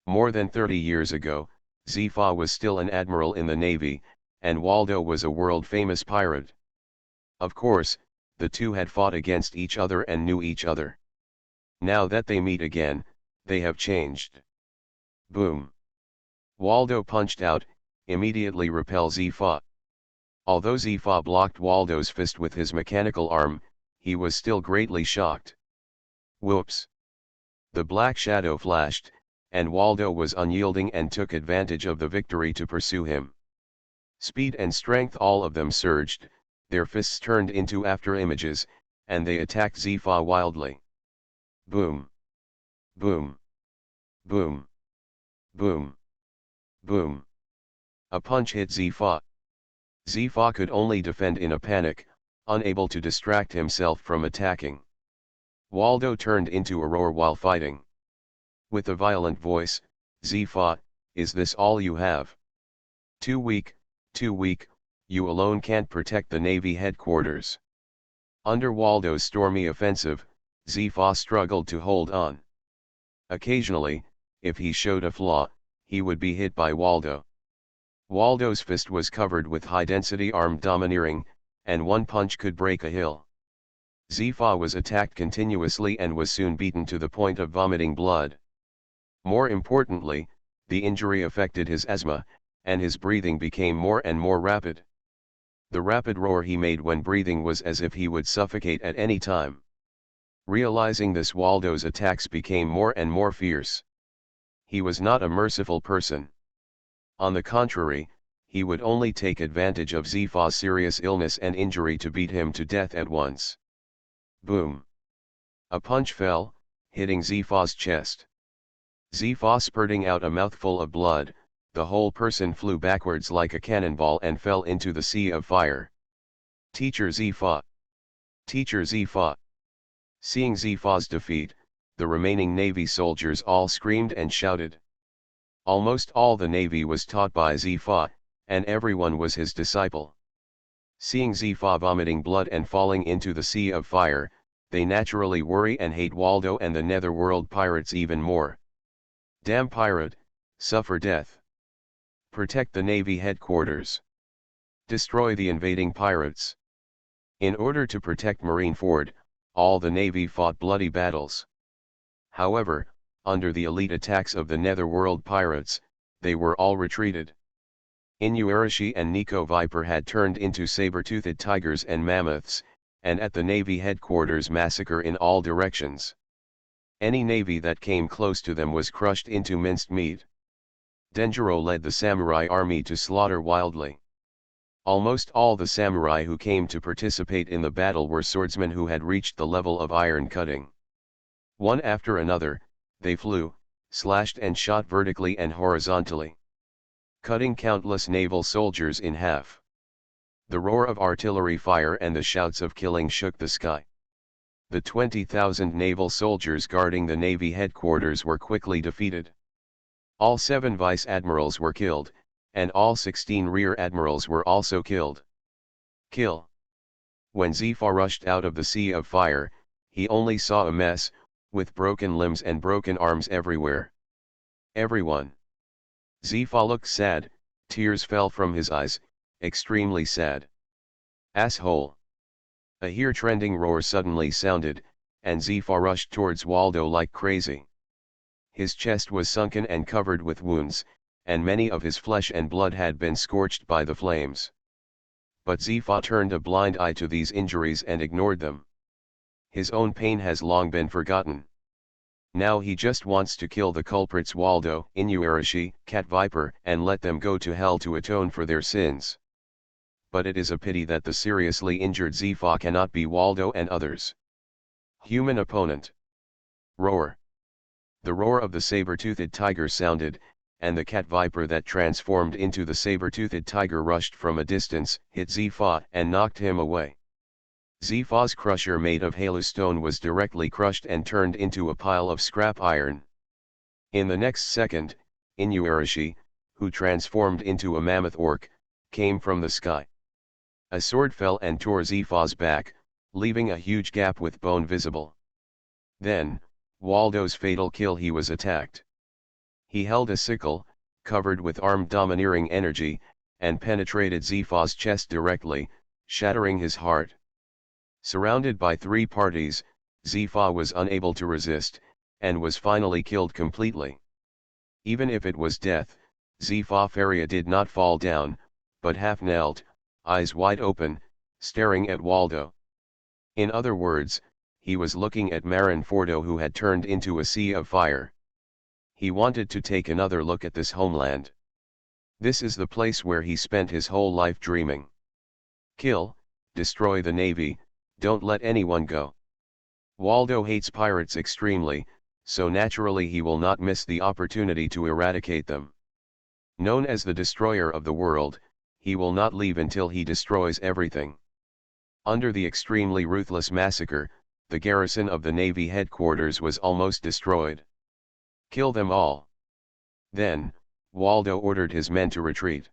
More than 30 years ago, Zifa was still an admiral in the Navy, and Waldo was a world-famous pirate. Of course, the two had fought against each other and knew each other. Now that they meet again, they have changed. Boom. Waldo punched out, immediately repel Zifa. Although Zifa blocked Waldo's fist with his mechanical arm, he was still greatly shocked. Whoops. The black shadow flashed, and Waldo was unyielding and took advantage of the victory to pursue him. Speed and strength all of them surged, their fists turned into afterimages, and they attacked Zifa wildly. Boom. Boom. Boom. Boom. Boom. A punch hit Zifa. Zifa could only defend in a panic, unable to distract himself from attacking. Waldo turned into a roar while fighting. With a violent voice, Zifa, is this all you have? Too weak, you alone can't protect the Navy headquarters. Under Waldo's stormy offensive, Zifa struggled to hold on. Occasionally, if he showed a flaw, he would be hit by Waldo. Waldo's fist was covered with high-density armed domineering, and one punch could break a hill. Zifa was attacked continuously and was soon beaten to the point of vomiting blood. More importantly, the injury affected his asthma, and his breathing became more and more rapid. The rapid roar he made when breathing was as if he would suffocate at any time. Realizing this, Waldo's attacks became more and more fierce. He was not a merciful person. On the contrary, he would only take advantage of Zifa's serious illness and injury to beat him to death at once. Boom! A punch fell, hitting Zifa's chest. Zifa spurting out a mouthful of blood, the whole person flew backwards like a cannonball and fell into the sea of fire. Teacher Zifa! Teacher Zifa! Seeing Zifa's defeat, the remaining Navy soldiers all screamed and shouted. Almost all the Navy was taught by Zifa, and everyone was his disciple. Seeing Zifa vomiting blood and falling into the sea of fire, they naturally worry and hate Waldo and the Netherworld pirates even more. Damn pirate, suffer death. Protect the Navy headquarters. Destroy the invading pirates. In order to protect Marineford, all the Navy fought bloody battles. However, under the elite attacks of the Netherworld pirates, they were all retreated. Inuarashi and Nico Viper had turned into saber-toothed tigers and mammoths, and at the Navy headquarters massacre in all directions. Any Navy that came close to them was crushed into minced meat. Denjiro led the samurai army to slaughter wildly. Almost all the samurai who came to participate in the battle were swordsmen who had reached the level of iron cutting. One after another, they flew, slashed and shot vertically and horizontally, cutting countless naval soldiers in half. The roar of artillery fire and the shouts of killing shook the sky. The 20,000 naval soldiers guarding the Navy headquarters were quickly defeated. All 7 vice admirals were killed, and all 16 rear admirals were also killed. Kill. When Zifa rushed out of the sea of fire, he only saw a mess, with broken limbs and broken arms everywhere. Everyone. Zifa looked sad, tears fell from his eyes, extremely sad. Asshole. A hair-trending roar suddenly sounded, and Zifa rushed towards Waldo like crazy. His chest was sunken and covered with wounds, and many of his flesh and blood had been scorched by the flames. But Zifa turned a blind eye to these injuries and ignored them. His own pain has long been forgotten. Now he just wants to kill the culprits Waldo, Inuarashi, Cat Viper, and let them go to hell to atone for their sins. But it is a pity that the seriously injured Zifa cannot be Waldo and others. Human opponent. Roar. The roar of the saber-toothed tiger sounded, and the cat viper that transformed into the saber-toothed tiger rushed from a distance, hit Zifa and knocked him away. Zifa's crusher made of halustone was directly crushed and turned into a pile of scrap iron. In the next second, Inuarashi, who transformed into a mammoth orc, came from the sky. A sword fell and tore Zifa's back, leaving a huge gap with bone visible. Then, Waldo's fatal kill, he was attacked. He held a sickle, covered with armed domineering energy, and penetrated Zifa's chest directly, shattering his heart. Surrounded by 3 parties, Zifa was unable to resist, and was finally killed completely. Even if it was death, Zifa Faria did not fall down, but half knelt, eyes wide open, staring at Waldo. In other words, he was looking at Marinfordo, who had turned into a sea of fire. He wanted to take another look at this homeland. This is the place where he spent his whole life dreaming. Kill, destroy the Navy, don't let anyone go. Waldo hates pirates extremely, so naturally he will not miss the opportunity to eradicate them. Known as the destroyer of the world, he will not leave until he destroys everything. Under the extremely ruthless massacre, the garrison of the Navy headquarters was almost destroyed. Kill them all. Then, Waldo ordered his men to retreat.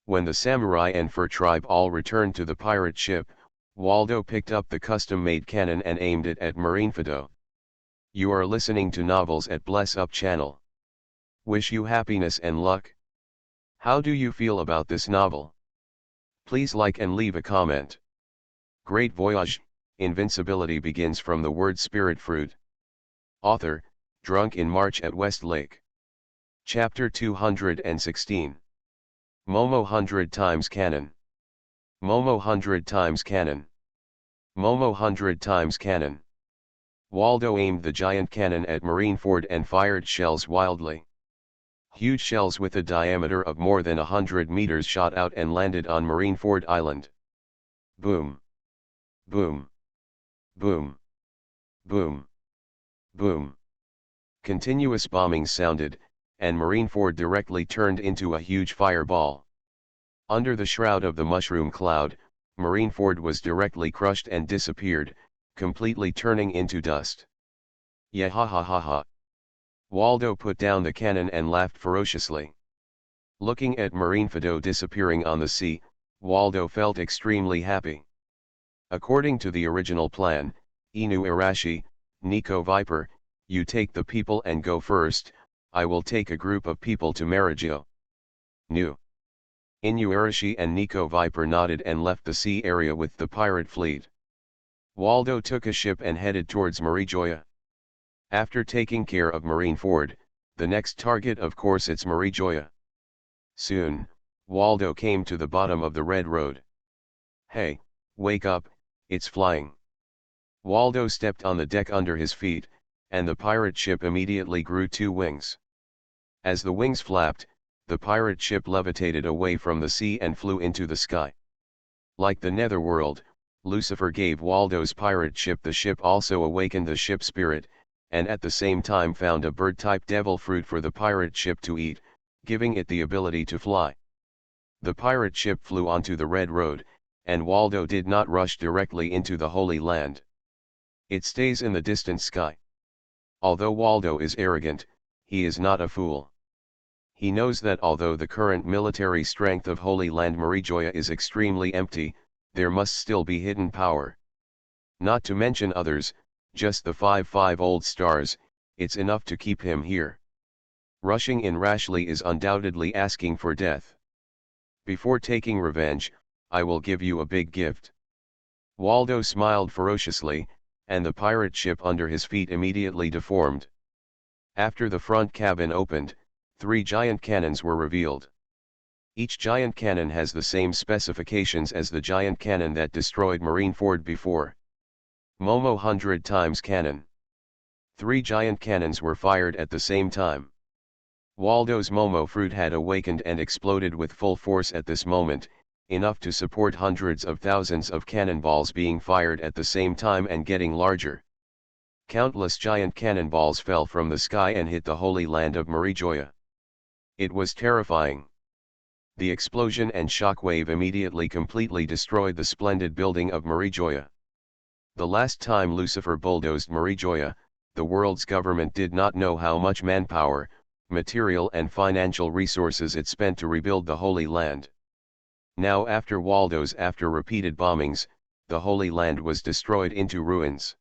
When the samurai and fur tribe all returned to the pirate ship, Waldo picked up the custom-made cannon and aimed it at Marinefido. You are listening to Novels at Bless Up channel. Wish you happiness and luck. How do you feel about this novel? Please like and leave a comment. Great Voyage, Invincibility begins from the word spirit fruit. Author, Drunk in March at Westlake. Chapter 216. Momo 100 times cannon. Momo 100 times cannon. Momo 100 times cannon. Waldo aimed the giant cannon at Marineford and fired shells wildly. Huge shells with a diameter of more than 100 meters shot out and landed on Marineford Island. Boom. Boom. Boom. Boom. Boom. Continuous bombing sounded, and Marineford directly turned into a huge fireball. Under the shroud of the mushroom cloud, Marineford was directly crushed and disappeared, completely turning into dust. Yahahaha. Waldo put down the cannon and laughed ferociously. Looking at Marinefido disappearing on the sea, Waldo felt extremely happy. According to the original plan, Inu Arashi, Nico Viper, you take the people and go first, I will take a group of people to Marigio. Nu. Inu Arashi and Nico Viper nodded and left the sea area with the pirate fleet. Waldo took a ship and headed towards Marijoya. After taking care of Marineford, the next target of course it's Marijoya. Soon, Waldo came to the bottom of the Red Road. Hey, wake up, it's flying. Waldo stepped on the deck under his feet, and the pirate ship immediately grew 2 wings. As the wings flapped, the pirate ship levitated away from the sea and flew into the sky. Like the netherworld, Lucifer gave Waldo's pirate ship. The ship also awakened the ship spirit, and at the same time found a bird-type devil fruit for the pirate ship to eat, giving it the ability to fly. The pirate ship flew onto the Red Road, and Waldo did not rush directly into the Holy Land. It stays in the distant sky. Although Waldo is arrogant, he is not a fool. He knows that although the current military strength of Holy Land Marijoya is extremely empty, there must still be hidden power. Not to mention others, just the 5 old stars, it's enough to keep him here. Rushing in rashly is undoubtedly asking for death. Before taking revenge, I will give you a big gift. Waldo smiled ferociously, and the pirate ship under his feet immediately deformed. After the front cabin opened, 3 giant cannons were revealed. Each giant cannon has the same specifications as the giant cannon that destroyed Marineford before. Momo 100 times cannon. 3 giant cannons were fired at the same time. Waldo's Momo fruit had awakened and exploded with full force at this moment, enough to support hundreds of thousands of cannonballs being fired at the same time and getting larger. Countless giant cannonballs fell from the sky and hit the Holy Land of Marijoya. It was terrifying. The explosion and shockwave immediately completely destroyed the splendid building of Marijoya. The last time Lucifer bulldozed Marijoya, the world's government did not know how much manpower, material and financial resources it spent to rebuild the Holy Land. Now after repeated bombings, the Holy Land was destroyed into ruins.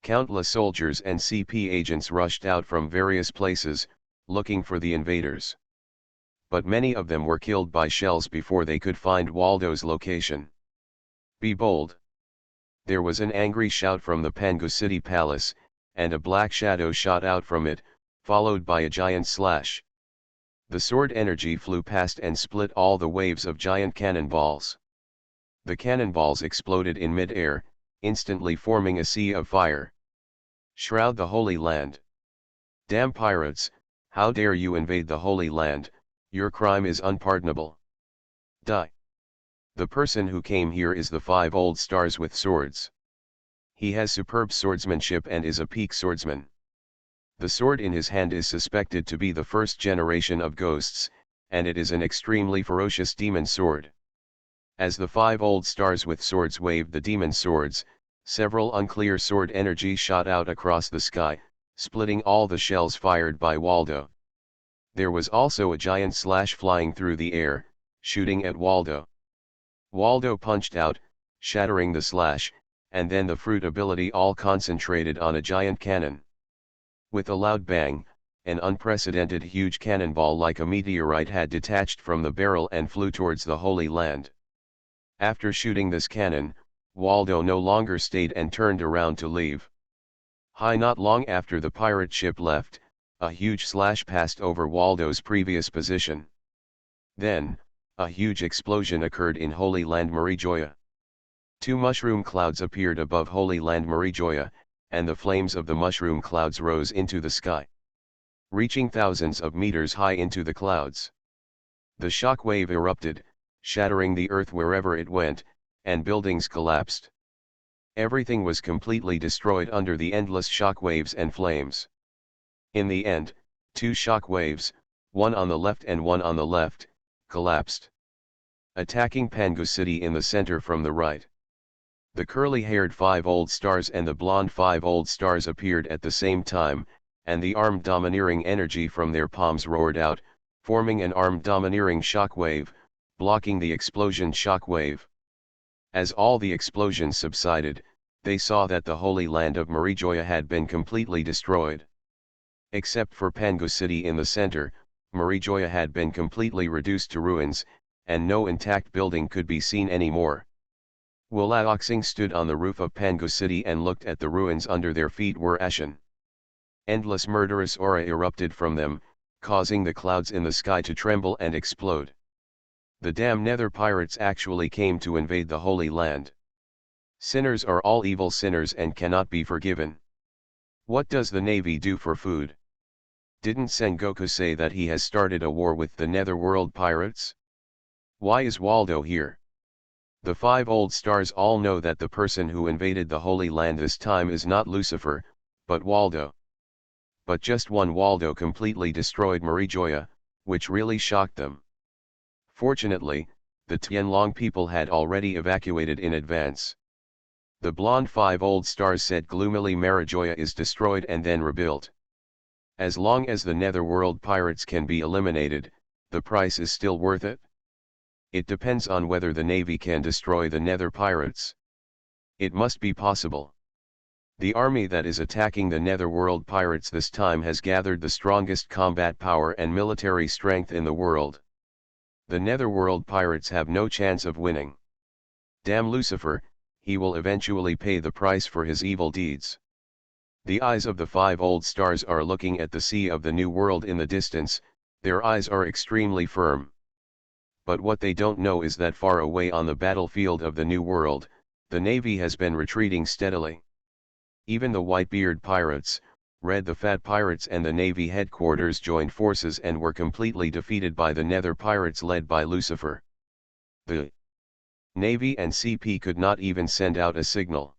Countless soldiers and CP agents rushed out from various places, looking for the invaders. But many of them were killed by shells before they could find Waldo's location. Be bold. There was an angry shout from the Pangu City Palace, and a black shadow shot out from it, followed by a giant slash. The sword energy flew past and split all the waves of giant cannonballs. The cannonballs exploded in mid-air, instantly forming a sea of fire. Shroud the Holy Land. Damn pirates, how dare you invade the Holy Land, your crime is unpardonable. Die. The person who came here is the 5 old stars with swords. He has superb swordsmanship and is a peak swordsman. The sword in his hand is suspected to be the first generation of ghosts, and it is an extremely ferocious demon sword. As the 5 old stars with swords waved the demon swords, several unclear sword energy shot out across the sky, splitting all the shells fired by Waldo. There was also a giant slash flying through the air, shooting at Waldo. Waldo punched out, shattering the slash, and then the fruit ability all concentrated on a giant cannon. With a loud bang, an unprecedented huge cannonball like a meteorite had detached from the barrel and flew towards the Holy Land. After shooting this cannon, Waldo no longer stayed and turned around to leave. Not long after the pirate ship left, a huge slash passed over Waldo's previous position. Then, a huge explosion occurred in Holy Land Marijoya. 2 mushroom clouds appeared above Holy Land Marijoya, and the flames of the mushroom clouds rose into the sky, reaching thousands of meters high into the clouds. The shock wave erupted, shattering the earth wherever it went, and buildings collapsed. Everything was completely destroyed under the endless shock waves and flames. In the end, 2 shock waves, one on the left and one on the left, collapsed, attacking Pangu City in the center from the right. The curly-haired 5 old stars and the blonde 5 old stars appeared at the same time, and the armed domineering energy from their palms roared out, forming an armed domineering shock wave, blocking the explosion shock wave. As all the explosions subsided, they saw that the Holy Land of Marijoya had been completely destroyed. Except for Pangu City in the center, Marijoya had been completely reduced to ruins, and no intact building could be seen anymore. Wulaoxing stood on the roof of Pangu City and looked at the ruins under their feet were ashen. Endless murderous aura erupted from them, causing the clouds in the sky to tremble and explode. The damn nether pirates actually came to invade the Holy Land. Sinners are all evil sinners and cannot be forgiven. What does the Navy do for food? Didn't Sengoku say that he has started a war with the netherworld pirates? Why is Waldo here? The 5 old stars all know that the person who invaded the Holy Land this time is not Lucifer, but Waldo. But just one Waldo completely destroyed Marijoya, which really shocked them. Fortunately, the Tianlong people had already evacuated in advance. The blonde 5 old stars said gloomily Marijoya is destroyed and then rebuilt. As long as the netherworld pirates can be eliminated, the price is still worth it. It depends on whether the Navy can destroy the nether pirates. It must be possible. The army that is attacking the netherworld pirates this time has gathered the strongest combat power and military strength in the world. The netherworld pirates have no chance of winning. Damn Lucifer, he will eventually pay the price for his evil deeds. The eyes of the 5 old stars are looking at the sea of the new world in the distance, their eyes are extremely firm. But what they don't know is that far away on the battlefield of the new world, the Navy has been retreating steadily. Even the Whitebeard pirates, Red the Fat pirates and the Navy headquarters joined forces and were completely defeated by the Nether pirates led by Lucifer. The Navy and CP could not even send out a signal.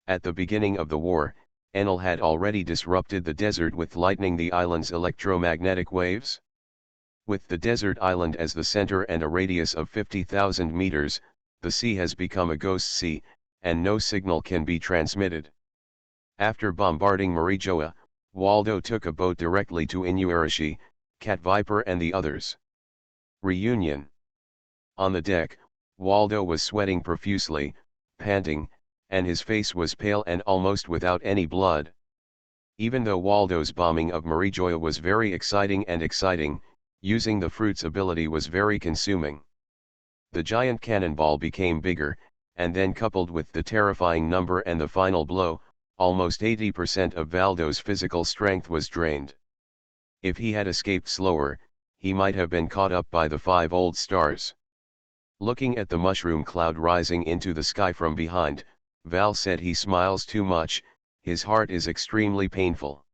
At the beginning of the war, Enel had already disrupted the desert with lightning the island's electromagnetic waves. With the desert island as the center and a radius of 50,000 meters, the sea has become a ghost sea, and no signal can be transmitted. After bombarding Marijoa, Waldo took a boat directly to Inuarashi, Cat Viper and the others. Reunion. On the deck, Waldo was sweating profusely, panting, and his face was pale and almost without any blood. Even though Waldo's bombing of Marijoa was very exciting, using the fruit's ability was very consuming. The giant cannonball became bigger, and then coupled with the terrifying number and the final blow, almost 80% of Waldo's physical strength was drained. If he had escaped slower, he might have been caught up by the 5 old stars. Looking at the mushroom cloud rising into the sky from behind, Val said he smiles too much, his heart is extremely painful.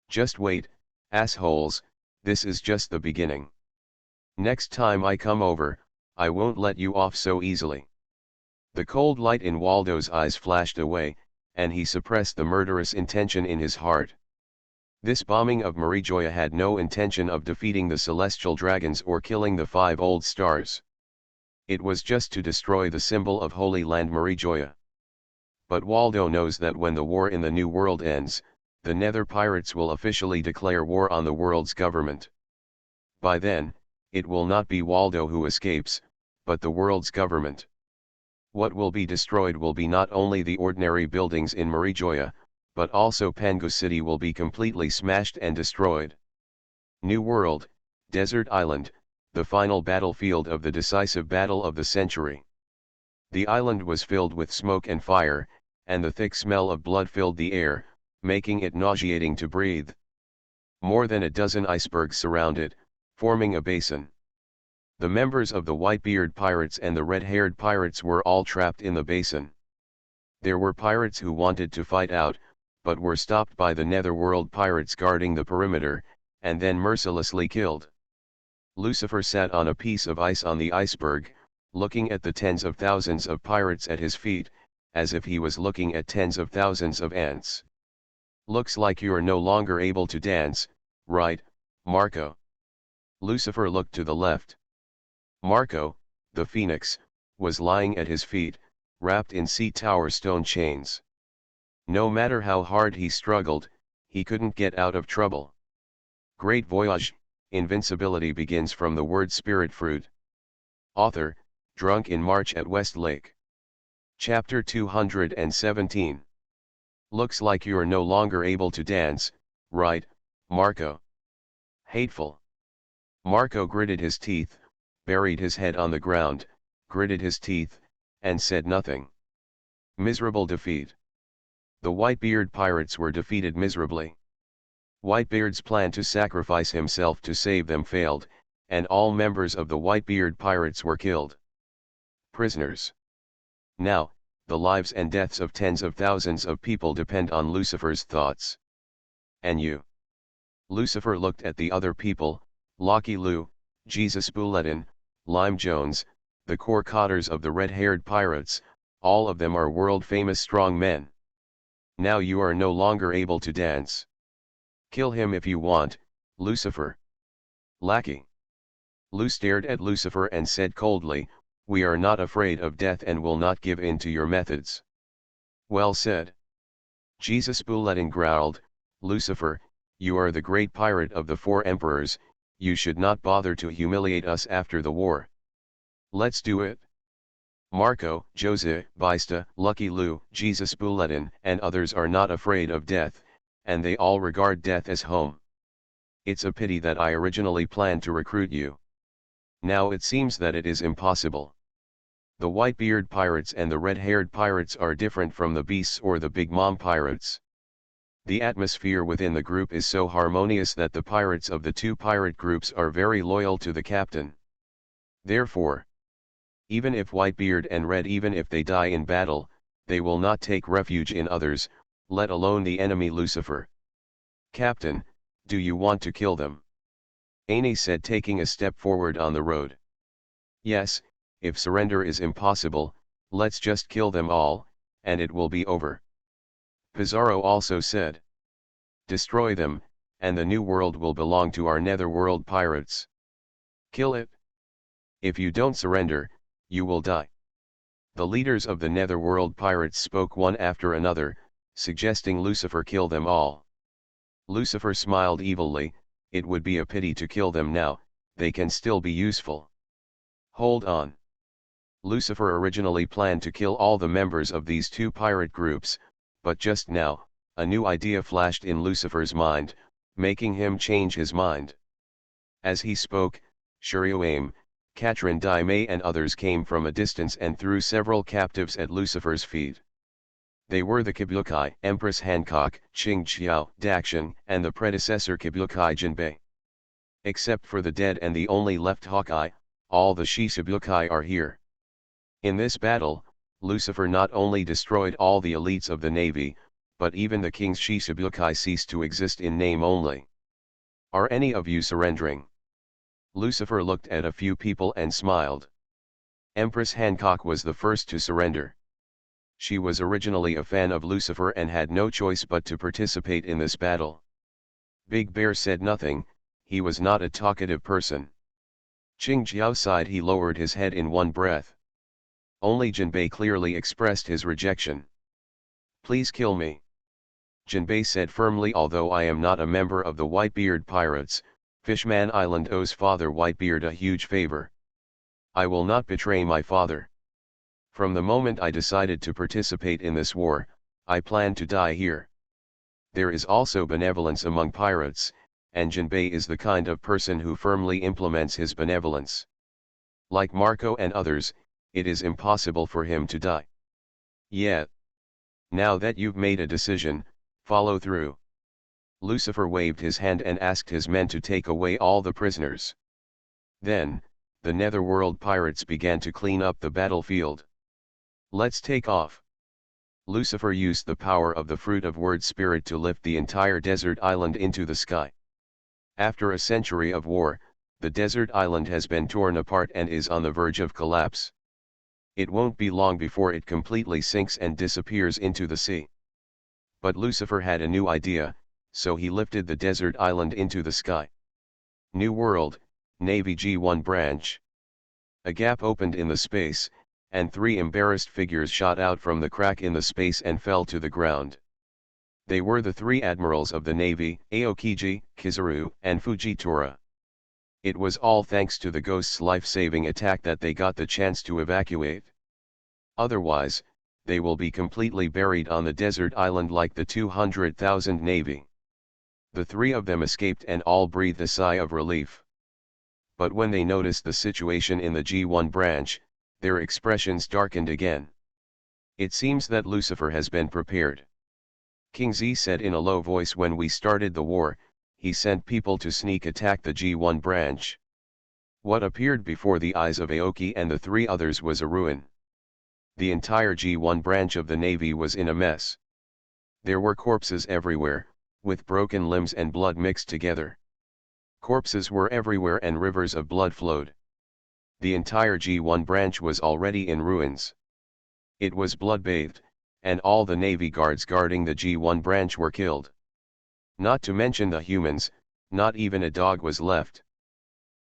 Just wait, assholes, this is just the beginning. Next time I come over, I won't let you off so easily. The cold light in Waldo's eyes flashed away, and he suppressed the murderous intention in his heart. This bombing of Marijoya had no intention of defeating the celestial dragons or killing the 5 old stars. It was just to destroy the symbol of Holy Land Marijoya. But Waldo knows that when the war in the New World ends, the Nether Pirates will officially declare war on the world's government. By then, it will not be Waldo who escapes, but the world's government. What will be destroyed will be not only the ordinary buildings in Marijoya, but also Pangu City will be completely smashed and destroyed. New World, Desert Island, the final battlefield of the decisive battle of the century. The island was filled with smoke and fire, and the thick smell of blood filled the air, making it nauseating to breathe. More than a dozen icebergs surround it, forming a basin. The members of the Whitebeard pirates and the red-haired pirates were all trapped in the basin. There were pirates who wanted to fight out, but were stopped by the Netherworld pirates guarding the perimeter, and then mercilessly killed. Lucifer sat on a piece of ice on the iceberg, looking at the tens of thousands of pirates at his feet, as if he was looking at tens of thousands of ants. "Looks like you're no longer able to dance, right, Marco?" Lucifer looked to the left. Marco, the phoenix, was lying at his feet, wrapped in sea tower stone chains. No matter how hard he struggled, he couldn't get out of trouble. Great Voyage, Invincibility begins from the word spirit fruit. Author, Drunk in March at West Lake. Chapter 217. Looks like you're no longer able to dance, right, Marco? Hateful. Marco gritted his teeth, buried his head on the ground, gritted his teeth, and said nothing. Miserable defeat. The Whitebeard pirates were defeated miserably. Whitebeard's plan to sacrifice himself to save them failed, and all members of the Whitebeard pirates were killed. Prisoners. Now, the lives and deaths of tens of thousands of people depend on Lucifer's thoughts. And you? Lucifer looked at the other people, Lucky Lou, Jesus Bulletin, Lime Jones, the core cotters of the red-haired pirates, all of them are world-famous strong men. Now you are no longer able to dance. Kill him if you want, Lucifer. Lackey. Lou stared at Lucifer and said coldly, "We are not afraid of death and will not give in to your methods." Well said. Jesus Bulletin growled, "Lucifer, you are the great pirate of the 4 emperors, you should not bother to humiliate us after the war. Let's do it." Marco, Jose, Bista, Lucky Lou, Jesus Bulletin, and others are not afraid of death, and they all regard death as home. It's a pity that I originally planned to recruit you. Now it seems that it is impossible. The Whitebeard pirates and the red-haired pirates are different from the beasts or the Big Mom pirates. The atmosphere within the group is so harmonious that the pirates of the 2 pirate groups are very loyal to the captain. Therefore, even if Whitebeard and Red, even if they die in battle, they will not take refuge in others, let alone the enemy Lucifer. "Captain, do you want to kill them?" Annie said, taking a step forward on the road. "Yes, if surrender is impossible, let's just kill them all, and it will be over." Pizarro also said, "Destroy them, and the new world will belong to our Netherworld pirates. Kill it. If you don't surrender, you will die." The leaders of the Netherworld pirates spoke one after another, suggesting Lucifer kill them all. Lucifer smiled evilly, "It would be a pity to kill them now, they can still be useful." Hold on. Lucifer originally planned to kill all the members of these 2 pirate groups, but just now, a new idea flashed in Lucifer's mind, making him change his mind. As he spoke, Shurioaim, Katrin Daimei and others came from a distance and threw several captives at Lucifer's feet. They were the Kibukai, Empress Hancock, Qing Xiao, Dakshan, and the predecessor Kibukai Jinbei. Except for the dead and the only left Hawkeye, all the Shichibukai are here. In this battle, Lucifer not only destroyed all the elites of the navy, but even the king's Shichibukai ceased to exist in name only. Are any of you surrendering? Lucifer looked at a few people and smiled. Empress Hancock was the first to surrender. She was originally a fan of Lucifer and had no choice but to participate in this battle. Big Bear said nothing, he was not a talkative person. Qing Jiao sighed, he lowered his head in one breath. Only Jinbei clearly expressed his rejection. Please kill me. Jinbei said firmly, although I am not a member of the Whitebeard pirates, Fishman Island owes Father Whitebeard a huge favor. I will not betray my father. From the moment I decided to participate in this war, I plan to die here. There is also benevolence among pirates, and Jinbei is the kind of person who firmly implements his benevolence. Like Marco and others, it is impossible for him to die. Yet. Now that you've made a decision, follow through. Lucifer waved his hand and asked his men to take away all the prisoners. Then, the Netherworld pirates began to clean up the battlefield. Let's take off. Lucifer used the power of the Fruit of Word Spirit to lift the entire desert island into the sky. After a century of war, the desert island has been torn apart and is on the verge of collapse. It won't be long before it completely sinks and disappears into the sea. But Lucifer had a new idea, so he lifted the desert island into the sky. New World, Navy G1 branch. A gap opened in the space, and three embarrassed figures shot out from the crack in the space and fell to the ground. They were the three admirals of the Navy, Aokiji, Kizaru, and Fujitora. It was all thanks to the Ghost's life-saving attack that they got the chance to evacuate. Otherwise, they will be completely buried on the desert island like the 200,000 Navy. The three of them escaped and all breathed a sigh of relief. But when they noticed the situation in the G1 branch, their expressions darkened again. It seems that Lucifer has been prepared. King Z said in a low voice, when we started the war, he sent people to sneak attack the G1 branch. What appeared before the eyes of Aoki and the three others was a ruin. The entire G1 branch of the Navy was in a mess. There were corpses everywhere, with broken limbs and blood mixed together. Corpses were everywhere and rivers of blood flowed. The entire G1 branch was already in ruins. It was blood-bathed, and all the Navy guards guarding the G1 branch were killed. Not to mention the humans, not even a dog was left.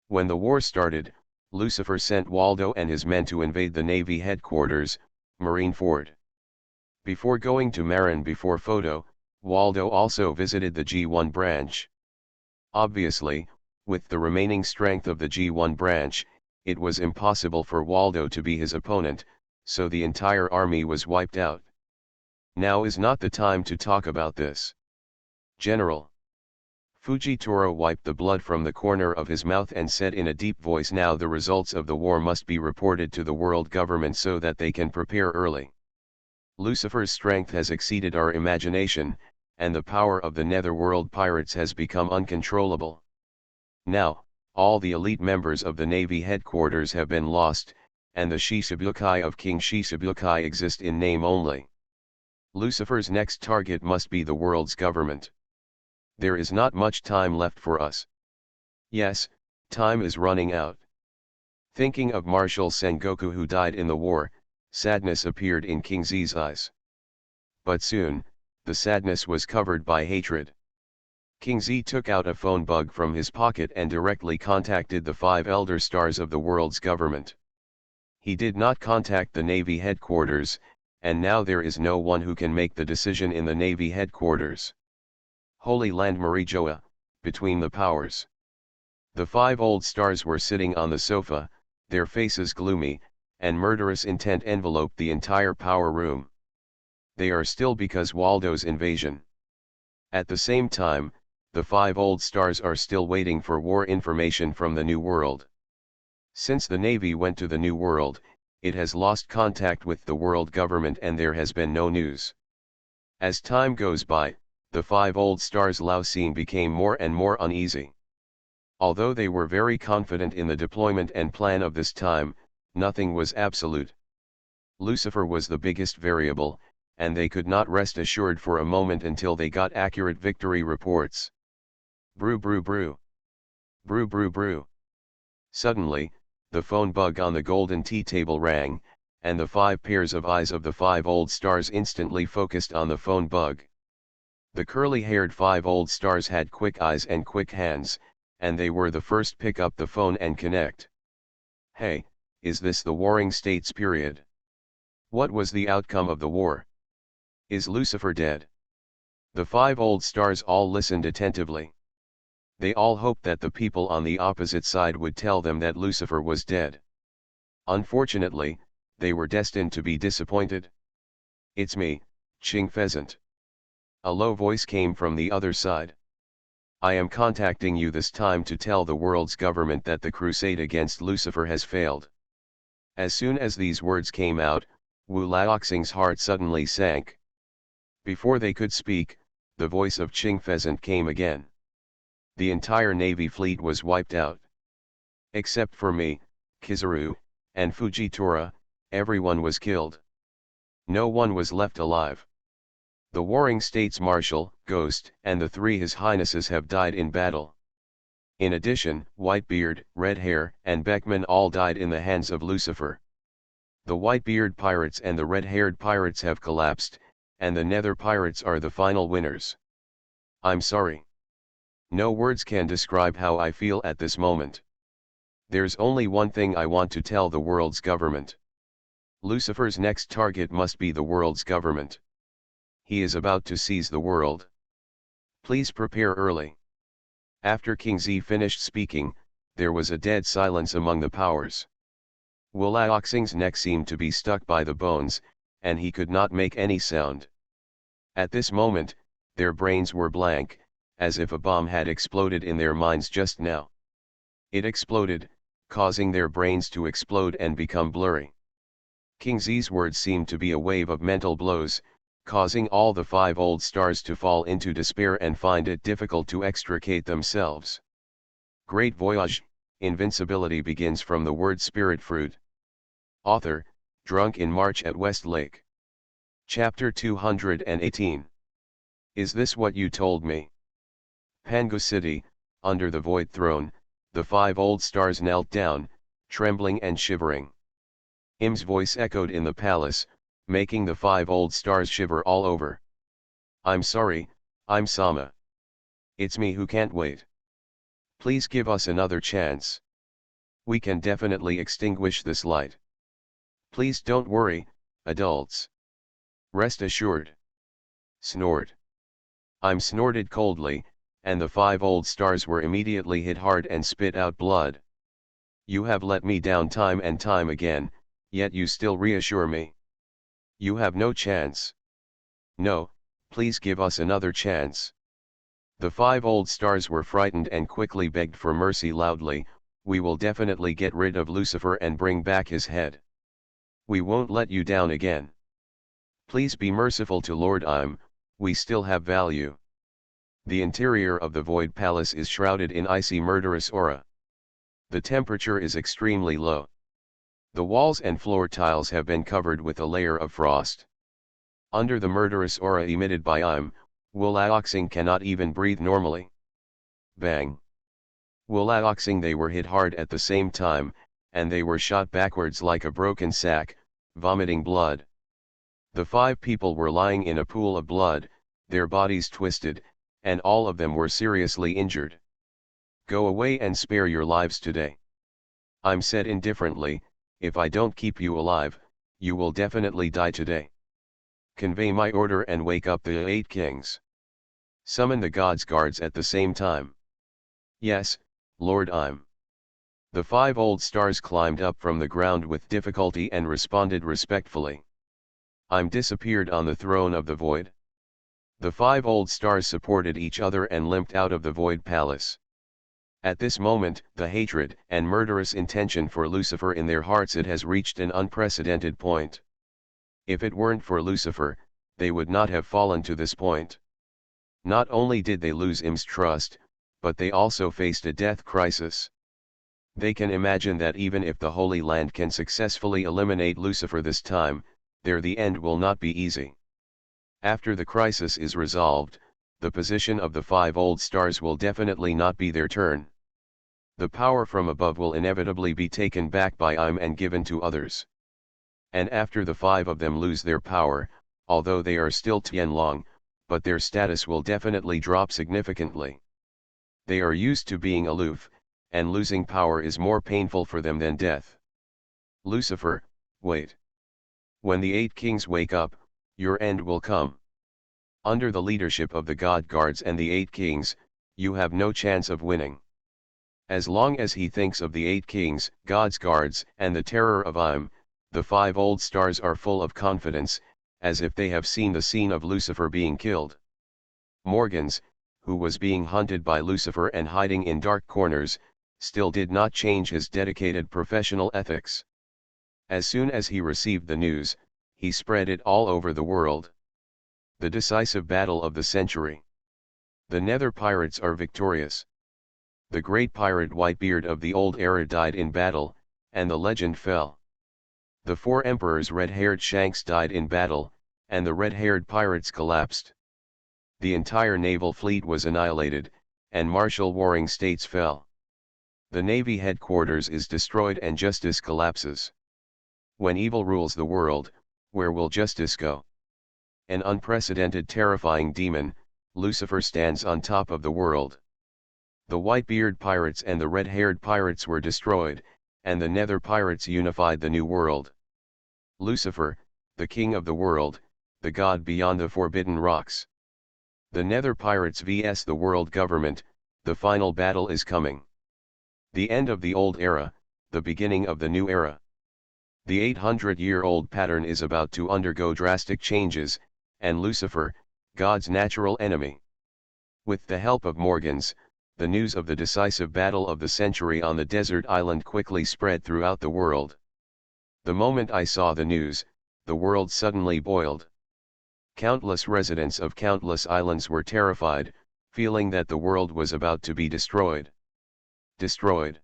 When the war started, Lucifer sent Waldo and his men to invade the Navy headquarters, Marineford. Before going to Marin before Photo, Waldo also visited the G1 branch. Obviously, with the remaining strength of the G1 branch, it was impossible for Waldo to be his opponent, so the entire army was wiped out. Now is not the time to talk about this. General. Fujitora wiped the blood from the corner of his mouth and said in a deep voice, now the results of the war must be reported to the world government so that they can prepare early. Lucifer's strength has exceeded our imagination, and the power of the Netherworld pirates has become uncontrollable. Now, all the elite members of the Navy headquarters have been lost, and the Shishibukai of King Shishibukai exist in name only. Lucifer's next target must be the world's government. There is not much time left for us. Yes, time is running out. Thinking of Marshal Sengoku who died in the war, sadness appeared in King Z's eyes. But soon, the sadness was covered by hatred. King Z took out a phone bug from his pocket and directly contacted the 5 elder stars of the world's government. He did not contact the Navy headquarters, and now there is no one who can make the decision in the Navy headquarters. Holy Land Marijoa, between the powers. The 5 old stars were sitting on the sofa, their faces gloomy, and murderous intent enveloped the entire power room. They are still because Waldo's invasion. At the same time, the 5 old stars are still waiting for war information from the New World. Since the Navy went to the New World, it has lost contact with the world government and there has been no news. As time goes by, the 5 old stars Laosin became more and more uneasy. Although they were very confident in the deployment and plan of this time, nothing was absolute. Lucifer was the biggest variable, and they could not rest assured for a moment until they got accurate victory reports. Brew brew brew. Brew brew brew. Suddenly, the phone bug on the golden tea table rang, and the 5 pairs of eyes of the 5 old stars instantly focused on the phone bug. The curly-haired 5 old stars had quick eyes and quick hands, and they were the first pick up the phone and connect. Hey, is this the Warring States period? What was the outcome of the war? Is Lucifer dead? The 5 old stars all listened attentively. They all hoped that the people on the opposite side would tell them that Lucifer was dead. Unfortunately, they were destined to be disappointed. It's me, Ching Pheasant. A low voice came from the other side. I am contacting you this time to tell the world's government that the crusade against Lucifer has failed. As soon as these words came out, Wu Laoxing's heart suddenly sank. Before they could speak, the voice of Ching Pheasant came again. The entire Navy fleet was wiped out. Except for me, Kizaru, and Fujitora, everyone was killed. No one was left alive. The Warring States Marshal, Ghost, and the 3 His Highnesses have died in battle. In addition, Whitebeard, Redhair, and Beckman all died in the hands of Lucifer. The Whitebeard pirates and the red-haired pirates have collapsed, and the Nether pirates are the final winners. I'm sorry. No words can describe how I feel at this moment. There's only one thing I want to tell the world's government. Lucifer's next target must be the world's government. He is about to seize the world. Please prepare early. After King Z finished speaking, there was a dead silence among the powers. Wu Laoxing's neck seemed to be stuck by the bones, and he could not make any sound. At this moment, their brains were blank, as if a bomb had exploded in their minds just now. It exploded, causing their brains to explode and become blurry. King Z's words seemed to be a wave of mental blows, causing all the 5 old stars to fall into despair and find it difficult to extricate themselves. Great Voyage, Invincibility begins from the word spirit fruit. Author, Drunk in March at West Lake. Chapter 218. Is this what you told me? Pangu City, under the Void Throne, the 5 old stars knelt down, trembling and shivering. Im's voice echoed in the palace, making the 5 old stars shiver all over. I'm sorry, I'm Sama. It's me who can't wait. Please give us another chance. We can definitely extinguish this light. Please don't worry, adults. Rest assured. Snort. I'm snorted coldly, and the 5 old stars were immediately hit hard and spit out blood. You have let me down time and time again, yet you still reassure me. You have no chance. No, please give us another chance. The 5 old stars were frightened and quickly begged for mercy loudly. We will definitely get rid of Lucifer and bring back his head. We won't let you down again. Please be merciful to Lord Im, we still have value. The interior of the Void Palace is shrouded in icy murderous aura. The temperature is extremely low. The walls and floor tiles have been covered with a layer of frost. Under the murderous aura emitted by Im, Wu Laoxing cannot even breathe normally. Bang! Wu Laoxing, they were hit hard at the same time, and they were shot backwards like a broken sack, vomiting blood. The 5 people were lying in a pool of blood, their bodies twisted, and all of them were seriously injured. Go away and spare your lives today. I'm said indifferently, if I don't keep you alive, you will definitely die today. Convey my order and wake up the 8 kings. Summon the gods' guards at the same time. Yes, Lord Im. The 5 old stars climbed up from the ground with difficulty and responded respectfully. Im disappeared on the throne of the void. The 5 old stars supported each other and limped out of the Void Palace. At this moment, the hatred and murderous intention for Lucifer in their hearts, it has reached an unprecedented point. If it weren't for Lucifer, they would not have fallen to this point. Not only did they lose Im's trust, but they also faced a death crisis. They can imagine that even if the Holy Land can successfully eliminate Lucifer this time, the end will not be easy. After the crisis is resolved, the position of the 5 old stars will definitely not be their turn. The power from above will inevitably be taken back by Im and given to others. And after the 5 of them lose their power, although they are still Tianlong, but their status will definitely drop significantly. They are used to being aloof, and losing power is more painful for them than death. Lucifer, wait. When the 8 kings wake up, your end will come. Under the leadership of the God Guards and the 8 kings, you have no chance of winning. As long as he thinks of the 8 kings, God's guards, and the terror of the 5 old stars are full of confidence, as if they have seen the scene of Lucifer being killed. Morgans, who was being hunted by Lucifer and hiding in dark corners, still did not change his dedicated professional ethics. As soon as he received the news, he spread it all over the world. The decisive battle of the century. The Nether pirates are victorious. The great pirate Whitebeard of the old era died in battle, and the legend fell. The 4 emperors red-haired Shanks died in battle, and the red-haired pirates collapsed. The entire naval fleet was annihilated, and martial warring states fell. The navy headquarters is destroyed and justice collapses. When evil rules the world, where will justice go? An unprecedented terrifying demon, Lucifer stands on top of the world. The Whitebeard pirates and the red-haired pirates were destroyed, and the Nether pirates unified the new world. Lucifer, the king of the world, the god beyond the forbidden rocks. The Nether pirates vs the world government, the final battle is coming. The end of the old era, the beginning of the new era. The 800-year-old pattern is about to undergo drastic changes, and Lucifer, God's natural enemy. With the help of Morgans, the news of the decisive battle of the century on the desert island quickly spread throughout the world. The moment I saw the news, the world suddenly boiled. Countless residents of countless islands were terrified, feeling that the world was about to be destroyed. Destroyed.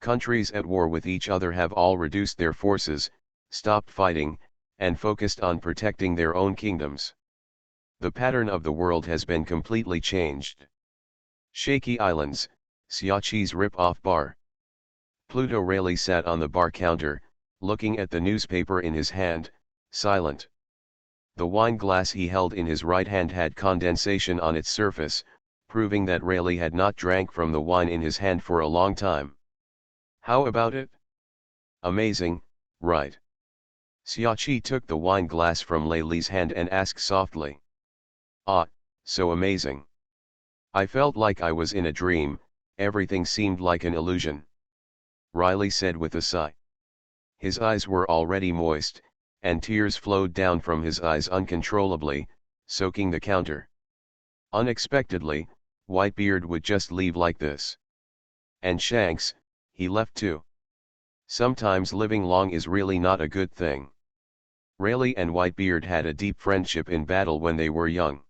Countries at war with each other have all reduced their forces, stopped fighting, and focused on protecting their own kingdoms. The pattern of the world has been completely changed. Shaky Islands, Siachi's rip-off bar. Pluto Rayleigh sat on the bar counter, looking at the newspaper in his hand, silent. The wine glass he held in his right hand had condensation on its surface, proving that Rayleigh had not drank from the wine in his hand for a long time. How about it? Amazing, right? Siachi took the wine glass from Layleigh's hand and asked softly. Ah, so amazing. I felt like I was in a dream, everything seemed like an illusion. Riley said with a sigh. His eyes were already moist, and tears flowed down from his eyes uncontrollably, soaking the counter. Unexpectedly, Whitebeard would just leave like this. And Shanks, he left too. Sometimes living long is really not a good thing. Rayleigh and Whitebeard had a deep friendship in battle when they were young.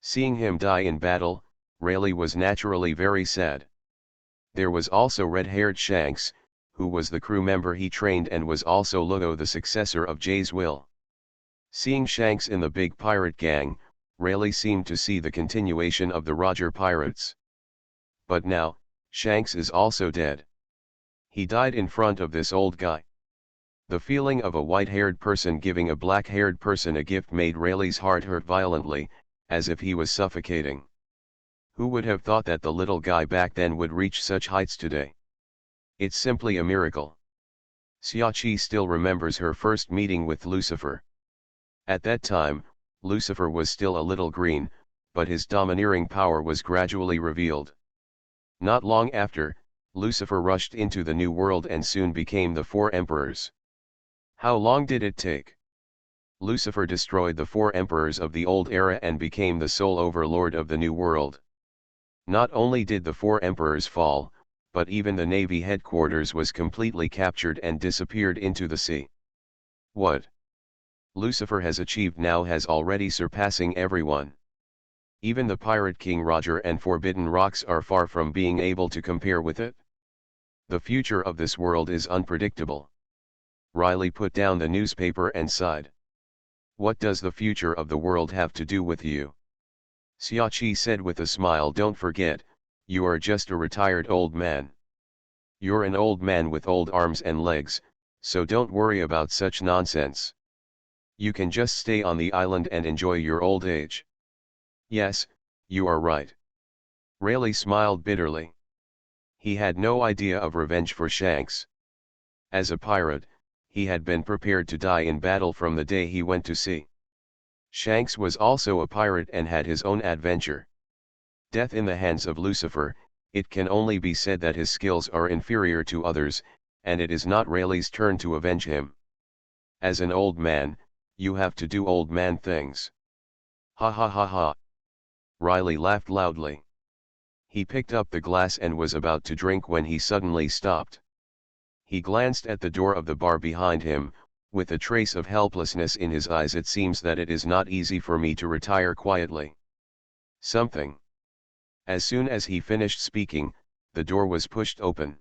Seeing him die in battle, Rayleigh was naturally very sad. There was also red-haired Shanks, who was the crew member he trained and was also Lugo, the successor of Jay's will. Seeing Shanks in the big pirate gang, Rayleigh seemed to see the continuation of the Roger pirates. But now, Shanks is also dead. He died in front of this old guy. The feeling of a white-haired person giving a black-haired person a gift made Rayleigh's heart hurt violently, as if he was suffocating. Who would have thought that the little guy back then would reach such heights today? It's simply a miracle. Siachi still remembers her first meeting with Lucifer. At that time, Lucifer was still a little green, but his domineering power was gradually revealed. Not long after, Lucifer rushed into the new world and soon became the 4 emperors. How long did it take? Lucifer destroyed the 4 emperors of the old era and became the sole overlord of the new world. Not only did the 4 emperors fall, but even the navy headquarters was completely captured and disappeared into the sea. What Lucifer has achieved now has already surpassing everyone. Even the Pirate King Roger and Forbidden Rocks are far from being able to compare with it. The future of this world is unpredictable. Riley put down the newspaper and sighed. What does the future of the world have to do with you? Siachi said with a smile, don't forget, you are just a retired old man. You're an old man with old arms and legs, so don't worry about such nonsense. You can just stay on the island and enjoy your old age. Yes, you are right. Rayleigh smiled bitterly. He had no idea of revenge for Shanks. As a pirate, he had been prepared to die in battle from the day he went to sea. Shanks was also a pirate and had his own adventure. Death in the hands of Lucifer, it can only be said that his skills are inferior to others, and it is not Rayleigh's turn to avenge him. As an old man, you have to do old man things. Ha ha ha ha. Riley laughed loudly. He picked up the glass and was about to drink when he suddenly stopped. He glanced at the door of the bar behind him, with a trace of helplessness in his eyes. It seems that it is not easy for me to retire quietly. Something. As soon as he finished speaking, the door was pushed open.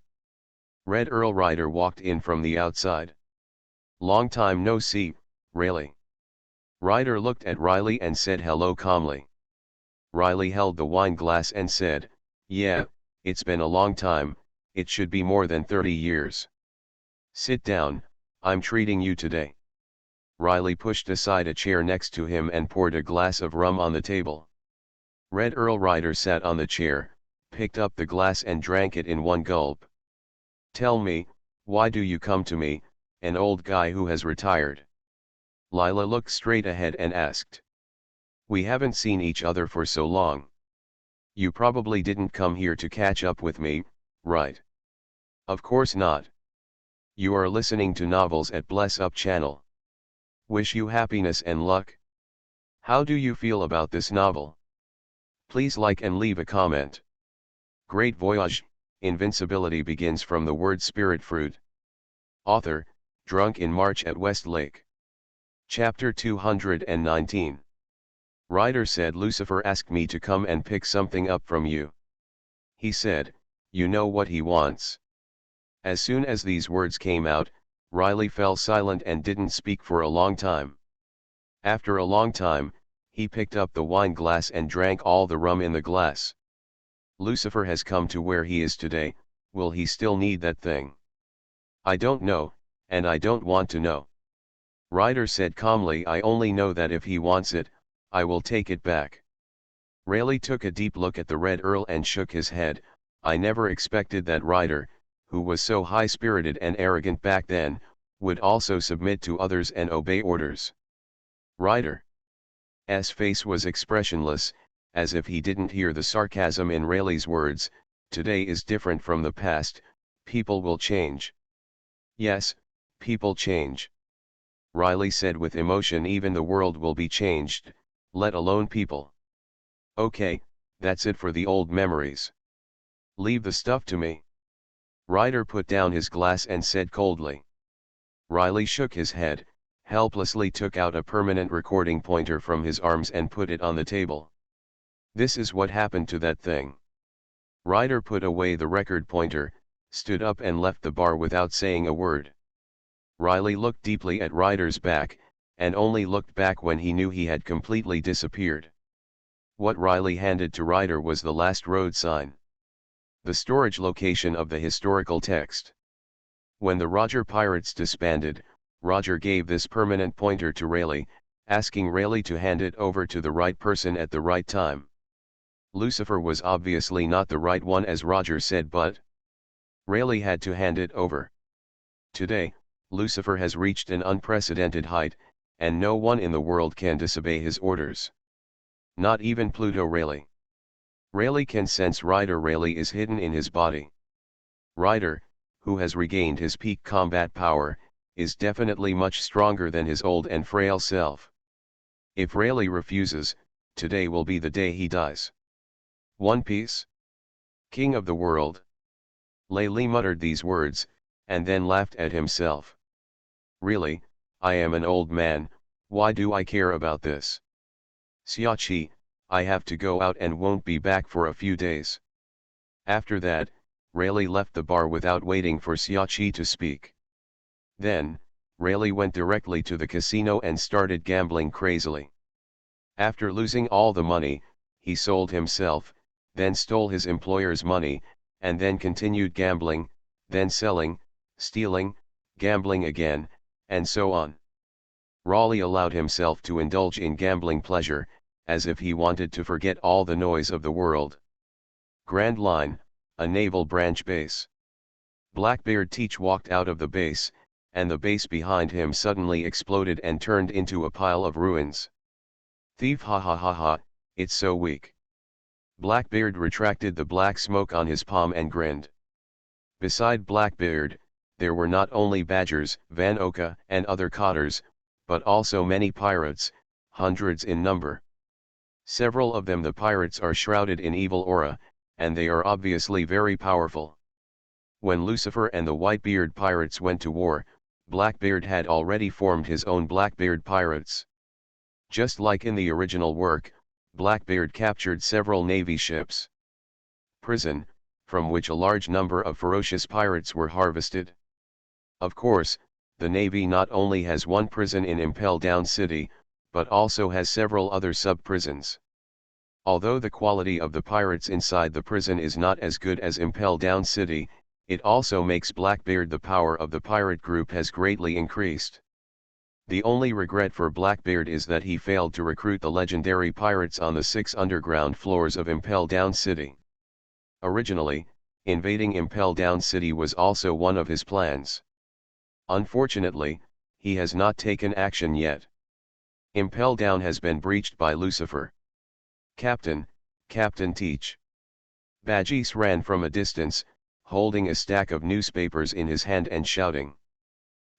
Red Earl Ryder walked in from the outside. Long time no see, Rayleigh. Ryder looked at Riley and said hello calmly. Riley held the wine glass and said, "Yeah, it's been a long time, it should be more than 30 years. Sit down, I'm treating you today." Riley pushed aside a chair next to him and poured a glass of rum on the table. Red Earl Ryder sat on the chair, picked up the glass and drank it in one gulp. "Tell me, why do you come to me, an old guy who has retired?" Lila looked straight ahead and asked. "We haven't seen each other for so long. You probably didn't come here to catch up with me, right?" "Of course not. You are listening to novels at Bless Up channel. Wish you happiness and luck. How do you feel about this novel? Please like and leave a comment. Great Voyage, Invincibility begins from the word spirit fruit. Author, drunk in March at Westlake. Chapter 219. Ryder said, "Lucifer asked me to come and pick something up from you. He said, you know what he wants." As soon as these words came out, Riley fell silent and didn't speak for a long time. After a long time, he picked up the wine glass and drank all the rum in the glass. "Lucifer has come to where he is today, will he still need that thing?" "I don't know, and I don't want to know." Ryder said calmly, "I only know that if he wants it, I will take it back." Rayleigh took a deep look at the Red Earl and shook his head. "I never expected that Ryder, who was so high-spirited and arrogant back then, would also submit to others and obey orders." Ryder's face was expressionless, as if he didn't hear the sarcasm in Rayleigh's words. "Today is different from the past, people will change." "Yes, people change," Riley said with emotion. "Even the world will be changed, let alone people." "Okay, that's it for the old memories. Leave the stuff to me." Ryder put down his glass and said coldly. Riley shook his head, helplessly took out a permanent recording pointer from his arms and put it on the table. "This is what happened to that thing." Ryder put away the record pointer, stood up and left the bar without saying a word. Riley looked deeply at Ryder's back, and only looked back when he knew he had completely disappeared. What Riley handed to Ryder was the last road sign. The storage location of the historical text. When the Roger Pirates disbanded, Roger gave this permanent pointer to Rayleigh, asking Rayleigh to hand it over to the right person at the right time. Lucifer was obviously not the right one, as Roger said, but Rayleigh had to hand it over. Today, Lucifer has reached an unprecedented height, and no one in the world can disobey his orders. Not even Pluto Rayleigh. Rayleigh can sense Ryder. Rayleigh is hidden in his body. Ryder, who has regained his peak combat power, is definitely much stronger than his old and frail self. If Rayleigh refuses, today will be the day he dies. One Piece? King of the world? Rayleigh muttered these words, and then laughed at himself. "Really, I am an old man, why do I care about this? Xiaoqi, I have to go out and won't be back for a few days." After that, Rayleigh left the bar without waiting for Xiaoqi to speak. Then, Rayleigh went directly to the casino and started gambling crazily. After losing all the money, he sold himself, then stole his employer's money, and then continued gambling, then selling, stealing, gambling again, and so on. Raleigh allowed himself to indulge in gambling pleasure, as if he wanted to forget all the noise of the world. Grand Line, a naval branch base. Blackbeard Teach walked out of the base, and the base behind him suddenly exploded and turned into a pile of ruins. Thief, ha ha ha ha, it's so weak. Blackbeard retracted the black smoke on his palm and grinned. Beside Blackbeard, there were not only badgers, Van Oka and other cotters, but also many pirates, hundreds in number. Several of them the pirates are shrouded in evil aura, and they are obviously very powerful. When Lucifer and the Whitebeard pirates went to war, Blackbeard had already formed his own Blackbeard pirates. Just like in the original work, Blackbeard captured several navy ships. Prison, from which a large number of ferocious pirates were harvested. Of course, the Navy not only has one prison in Impel Down City, but also has several other sub-prisons. Although the quality of the pirates inside the prison is not as good as Impel Down City, it also makes Blackbeard the power of the pirate group has greatly increased. The only regret for Blackbeard is that he failed to recruit the legendary pirates on the 6 underground floors of Impel Down City. Originally, invading Impel Down City was also one of his plans. Unfortunately, he has not taken action yet. Impel Down has been breached by Lucifer. Captain Teach. Badgis ran from a distance, holding a stack of newspapers in his hand and shouting.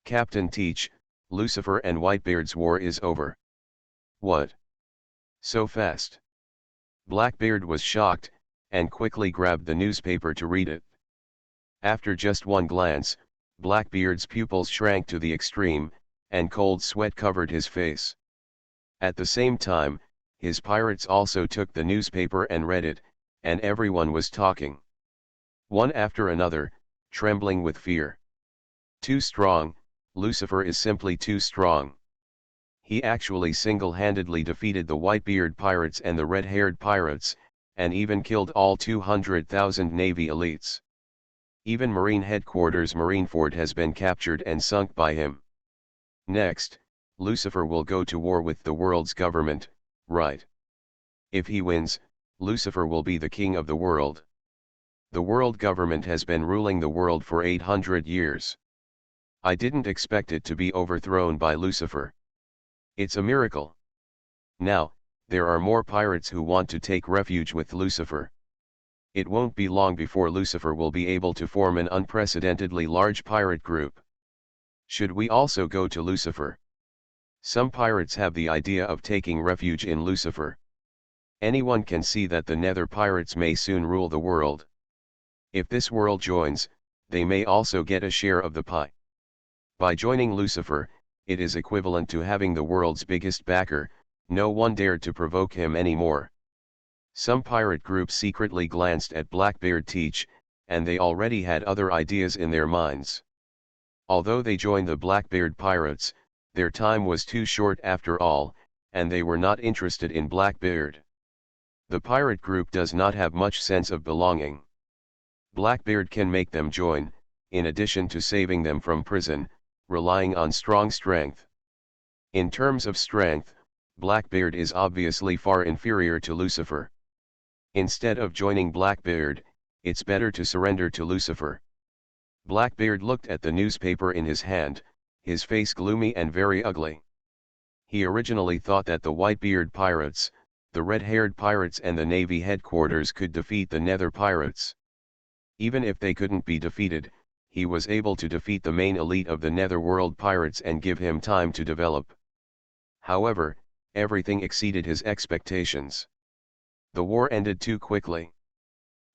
Captain Teach, Lucifer and Whitebeard's war is over. What? So fast? Blackbeard was shocked, and quickly grabbed the newspaper to read it. After just one glance, Blackbeard's pupils shrank to the extreme, and cold sweat covered his face. At the same time, his pirates also took the newspaper and read it, and everyone was talking. One after another, trembling with fear. Too strong, Lucifer is simply too strong. He actually single-handedly defeated the Whitebeard pirates and the red-haired pirates, and even killed all 200,000 Navy elites. Even Marine headquarters Marineford has been captured and sunk by him. Next, Lucifer will go to war with the world's government, right? If he wins, Lucifer will be the king of the world. The world government has been ruling the world for 800 years. I didn't expect it to be overthrown by Lucifer. It's a miracle. Now, there are more pirates who want to take refuge with Lucifer. It won't be long before Lucifer will be able to form an unprecedentedly large pirate group. Should we also go to Lucifer? Some pirates have the idea of taking refuge in Lucifer. Anyone can see that the Nether pirates may soon rule the world. If this world joins, they may also get a share of the pie. By joining Lucifer, it is equivalent to having the world's biggest backer. No one dared to provoke him anymore. Some pirate groups secretly glanced at Blackbeard Teach, and they already had other ideas in their minds. Although they joined the Blackbeard pirates, their time was too short after all, and they were not interested in Blackbeard. The pirate group does not have much sense of belonging. Blackbeard can make them join, in addition to saving them from prison, relying on strong strength. In terms of strength, Blackbeard is obviously far inferior to Lucifer. Instead of joining Blackbeard, it's better to surrender to Lucifer. Blackbeard looked at the newspaper in his hand, his face gloomy and very ugly. He originally thought that the Whitebeard pirates, the red-haired pirates and the Navy headquarters could defeat the Nether pirates. Even if they couldn't be defeated, he was able to defeat the main elite of the Netherworld pirates and give him time to develop. However, everything exceeded his expectations. The war ended too quickly.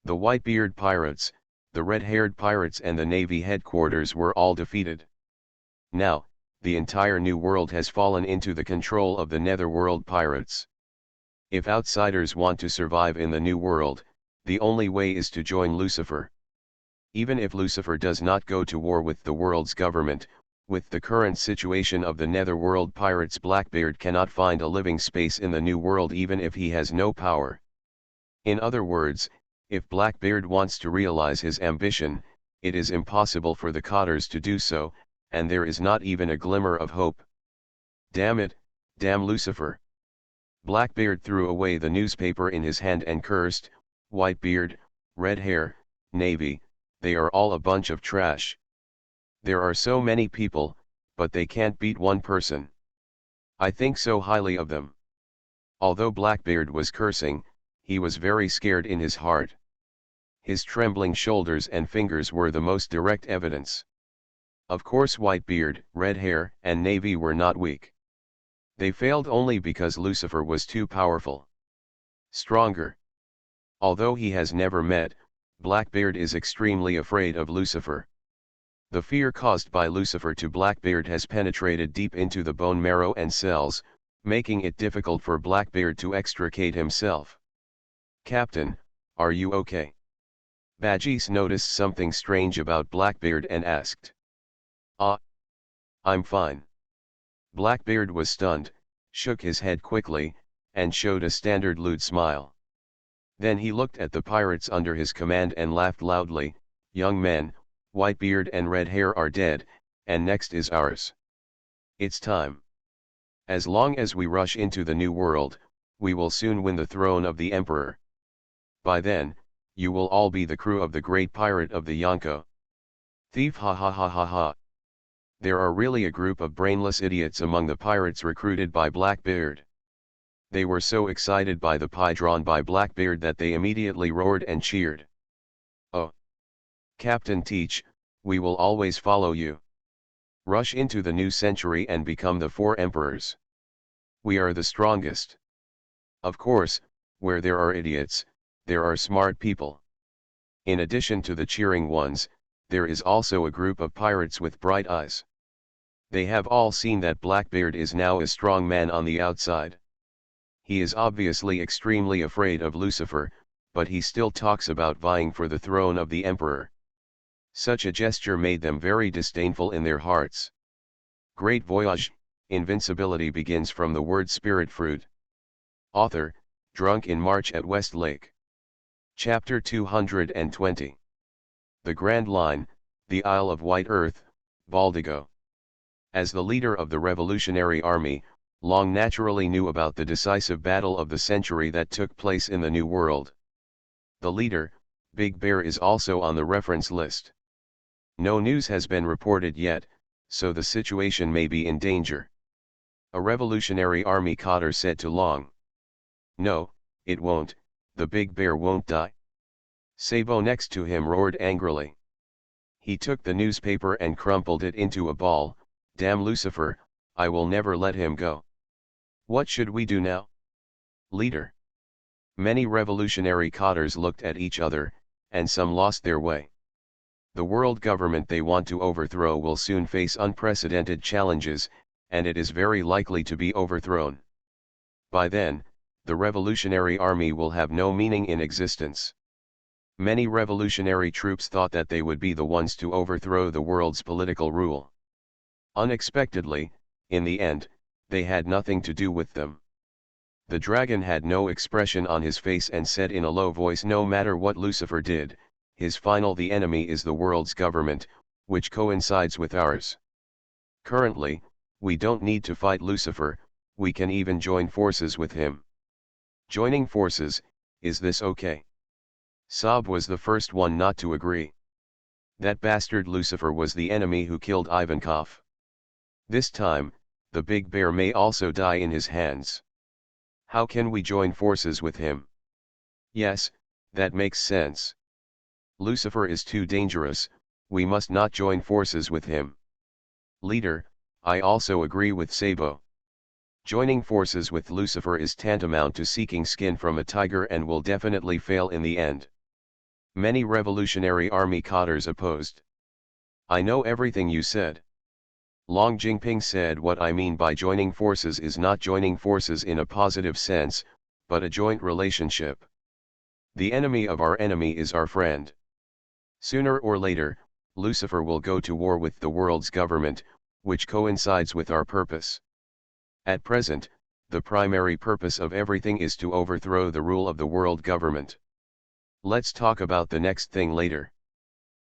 The Whitebeard pirates, the red-haired pirates and the Navy headquarters were all defeated. Now, the entire New World has fallen into the control of the Netherworld pirates. If outsiders want to survive in the New World, the only way is to join Lucifer. Even if Lucifer does not go to war with the world's government, with the current situation of the Netherworld pirates, Blackbeard cannot find a living space in the New World even if he has no power. In other words, if Blackbeard wants to realize his ambition, it is impossible for the Cotters to do so, and there is not even a glimmer of hope. Damn it, damn Lucifer. Blackbeard threw away the newspaper in his hand and cursed, "Whitebeard, red hair, navy, they are all a bunch of trash. There are so many people, but they can't beat one person. I think so highly of them." Although Blackbeard was cursing, he was very scared in his heart. His trembling shoulders and fingers were the most direct evidence. Of course Whitebeard, red hair, and navy were not weak. They failed only because Lucifer was too powerful. Stronger. Although he has never met, Blackbeard is extremely afraid of Lucifer. The fear caused by Lucifer to Blackbeard has penetrated deep into the bone marrow and cells, making it difficult for Blackbeard to extricate himself. "Captain, are you okay?" Badges noticed something strange about Blackbeard and asked. "Ah, I'm fine." Blackbeard was stunned, shook his head quickly, and showed a standard lewd smile. Then he looked at the pirates under his command and laughed loudly. "Young men, Whitebeard and Red Hair are dead, and next is ours. It's time. As long as we rush into the new world, we will soon win the throne of the Emperor. By then, you will all be the crew of the great pirate of the Yonko." Thief, ha ha ha ha ha. There are really a group of brainless idiots among the pirates recruited by Blackbeard. They were so excited by the pie drawn by Blackbeard that they immediately roared and cheered. "Oh! Captain Teach, we will always follow you. Rush into the new century and become the 4 emperors. We are the strongest." Of course, where there are idiots, there are smart people. In addition to the cheering ones, there is also a group of pirates with bright eyes. They have all seen that Blackbeard is now a strong man on the outside. He is obviously extremely afraid of Lucifer, but he still talks about vying for the throne of the Emperor. Such a gesture made them very disdainful in their hearts. Great Voyage, Invincibility begins from the word spirit fruit. Author, Drunk in March at West Lake. Chapter 220. The Grand Line, the Isle of White Earth, Baldigo. As the leader of the Revolutionary Army, Long naturally knew about the decisive battle of the century that took place in the New World. The leader, Big Bear, is also on the reference list. No news has been reported yet, so the situation may be in danger. A Revolutionary Army cadre said to Long. "No, it won't, the Big Bear won't die." Sabo next to him roared angrily. He took the newspaper and crumpled it into a ball. "Damn Lucifer, I will never let him go. What should we do now?" "Leader." Many revolutionary cadres looked at each other, and some lost their way. The world government they want to overthrow will soon face unprecedented challenges, and it is very likely to be overthrown. By then, the Revolutionary Army will have no meaning in existence. Many revolutionary troops thought that they would be the ones to overthrow the world's political rule. Unexpectedly, in the end, they had nothing to do with them. The dragon had no expression on his face and said in a low voice, "No matter what Lucifer did, the enemy is the world's government, which coincides with ours. Currently, we don't need to fight Lucifer, we can even join forces with him." Joining forces, is this okay? Saab was the first one not to agree. That bastard Lucifer was the enemy who killed Ivankov. This time, the Big Bear may also die in his hands. How can we join forces with him? Yes, that makes sense. Lucifer is too dangerous, we must not join forces with him. Leader, I also agree with Sabo. Joining forces with Lucifer is tantamount to seeking skin from a tiger and will definitely fail in the end. Many Revolutionary Army cadres opposed. I know everything you said. Long Jingping said, what I mean by joining forces is not joining forces in a positive sense, but a joint relationship. The enemy of our enemy is our friend. Sooner or later, Lucifer will go to war with the world's government, which coincides with our purpose. At present, the primary purpose of everything is to overthrow the rule of the world government. Let's talk about the next thing later.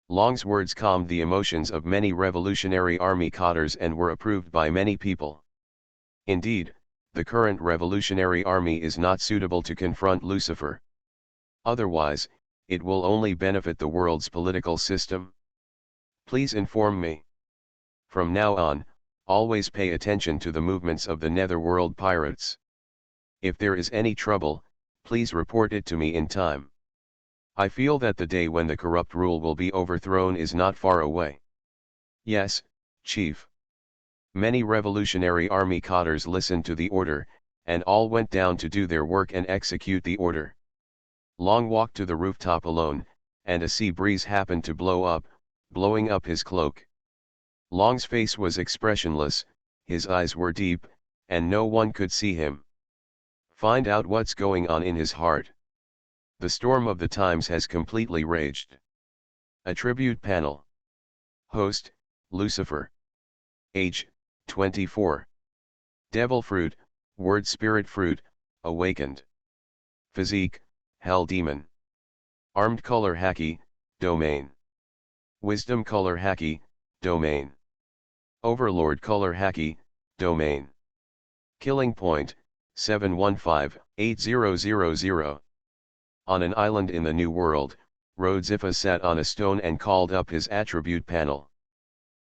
Long's words calmed the emotions of many Revolutionary Army cadres and were approved by many people. Indeed, the current revolutionary army is not suitable to confront Lucifer. Otherwise, it will only benefit the world's political system. Please inform me. From now on, always pay attention to the movements of the Netherworld pirates. If there is any trouble, please report it to me in time. I feel that the day when the corrupt rule will be overthrown is not far away. Yes, Chief. Many Revolutionary Army cadres listened to the order, and all went down to do their work and execute the order. Long walked to the rooftop alone, and a sea breeze happened to blow up, blowing up his cloak. Long's face was expressionless, his eyes were deep, and no one could see him. Find out what's going on in his heart. The storm of the times has completely raged. Attribute panel. Host, Lucifer. Age, 24. Devil fruit, word spirit fruit, awakened. Physique, hell demon. Armed color haki, domain. Wisdom color haki, domain. Overlord color haki, domain. Killing point, 715-8000. On an island in the New World, Rhodzifa sat on a stone and called up his attribute panel.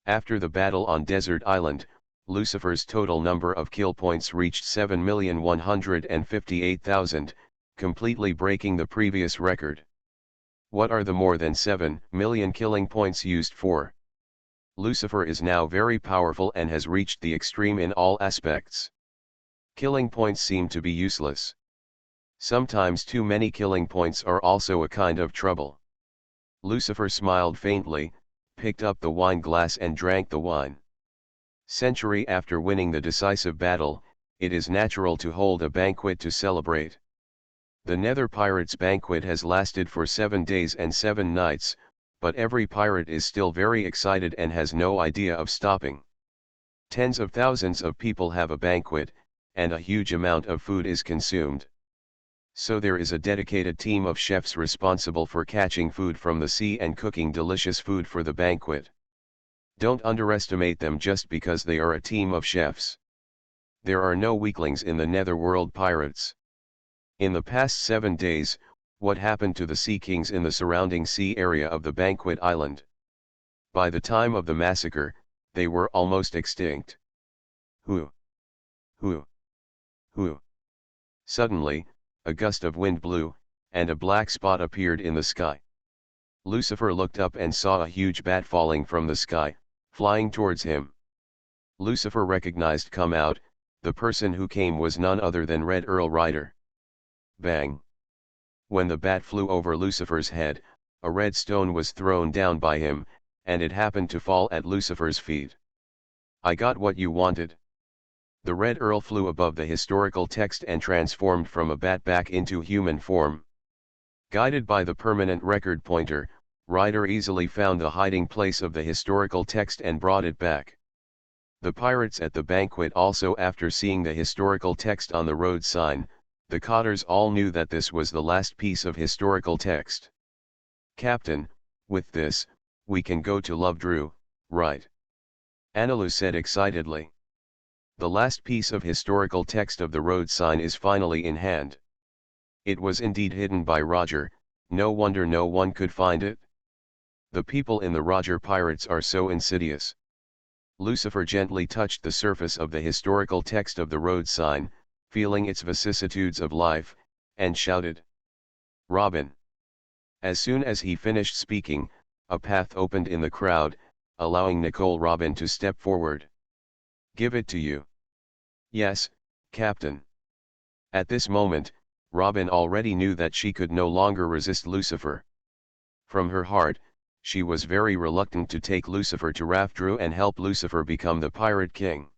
After the battle on Desert Island, Lucifer's total number of kill points reached 7,158,000, completely breaking the previous record. What are the more than 7 million killing points used for? Lucifer is now very powerful and has reached the extreme in all aspects. Killing points seem to be useless. Sometimes too many killing points are also a kind of trouble. Lucifer smiled faintly, picked up the wine glass and drank the wine. Century after winning the decisive battle, it is natural to hold a banquet to celebrate. The Nether Pirates' banquet has lasted for 7 days and 7 nights, but every pirate is still very excited and has no idea of stopping. Tens of thousands of people have a banquet, and a huge amount of food is consumed. So there is a dedicated team of chefs responsible for catching food from the sea and cooking delicious food for the banquet. Don't underestimate them just because they are a team of chefs. There are no weaklings in the Netherworld pirates. In the past 7 days, what happened to the sea kings in the surrounding sea area of the banquet island? By the time of the massacre, they were almost extinct. Who? Suddenly, a gust of wind blew, and a black spot appeared in the sky. Lucifer looked up and saw a huge bat falling from the sky, flying towards him. Lucifer recognized Come Out, the person who came was none other than Red Earl Rider. Bang! When the bat flew over Lucifer's head, a red stone was thrown down by him, and it happened to fall at Lucifer's feet. I got what you wanted. The Red Earl flew above the historical text and transformed from a bat back into human form. Guided by the permanent record pointer, Ryder easily found the hiding place of the historical text and brought it back. The pirates at the banquet also, after seeing the historical text on the road sign, the cotters all knew that this was the last piece of historical text. Captain, with this, we can go to Lovedrew, right? Anilu said excitedly. The last piece of historical text of the road sign is finally in hand. It was indeed hidden by Roger, no wonder no one could find it. The people in the Roger pirates are so insidious. Lucifer gently touched the surface of the historical text of the road sign, feeling its vicissitudes of life, and shouted, Robin. As soon as he finished speaking, a path opened in the crowd, allowing Nicole Robin to step forward. Give it to you. Yes, Captain. At this moment, Robin already knew that she could no longer resist Lucifer. From her heart, she was very reluctant to take Lucifer to Rafdru and help Lucifer become the Pirate King.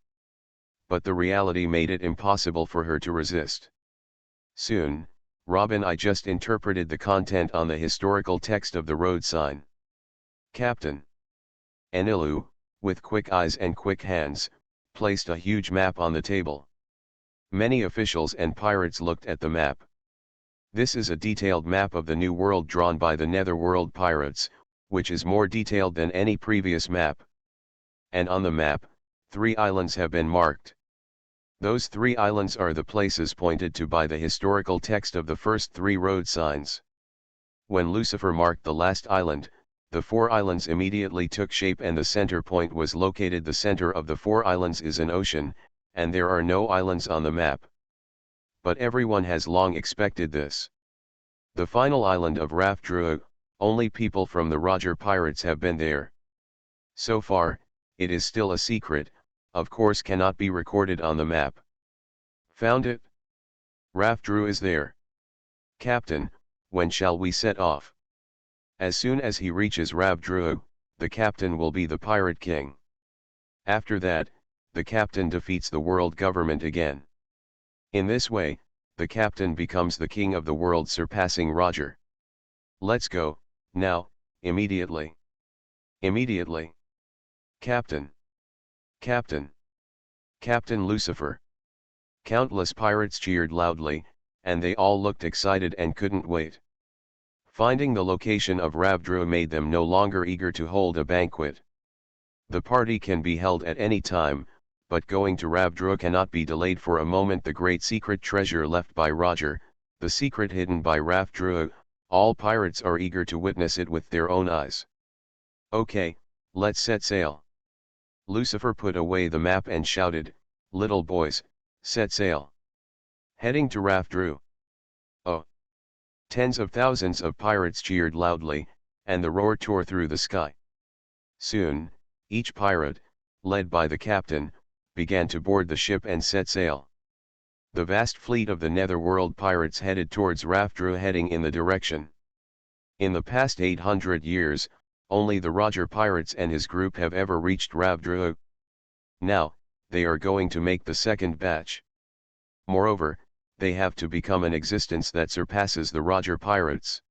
But the reality made it impossible for her to resist. Soon, Robin, I just interpreted the content on the historical text of the road sign. Captain. Anilu, with quick eyes and quick hands, placed a huge map on the table. Many officials and pirates looked at the map. This is a detailed map of the New World drawn by the Netherworld pirates, which is more detailed than any previous map. And on the map, 3 islands have been marked. Those 3 islands are the places pointed to by the historical text of the first 3 road signs. When Lucifer marked the last island, the 4 islands immediately took shape and the center point was located. The center of the 4 islands is an ocean, and there are no islands on the map. But everyone has long expected this. The final island of Rafdrua, only people from the Roger Pirates have been there. So far, it is still a secret, of course cannot be recorded on the map. Found it? Rafdrua is there. Captain, when shall we set off? As soon as he reaches Rafdrua, the captain will be the pirate king. After that, the captain defeats the world government again. In this way, the captain becomes the king of the world, surpassing Roger. Let's go, now, immediately. Immediately. Captain. Captain. Captain Lucifer. Countless pirates cheered loudly, and they all looked excited and couldn't wait. Finding the location of Rafdrua made them no longer eager to hold a banquet. The party can be held at any time, but going to Rafdrua cannot be delayed for a moment. The great secret treasure left by Roger, the secret hidden by Rafdrua, all pirates are eager to witness it with their own eyes. Okay, let's set sail. Lucifer put away the map and shouted, "Little boys, set sail. Heading to Rafdrua." Oh! Tens of thousands of pirates cheered loudly, and the roar tore through the sky. Soon, each pirate, led by the captain, began to board the ship and set sail. The vast fleet of the Netherworld pirates headed towards Rafdrua, heading in the direction. In the past 800 years, only the Roger Pirates and his group have ever reached Rafdrua. Now, they are going to make the second batch. Moreover, they have to become an existence that surpasses the Roger Pirates.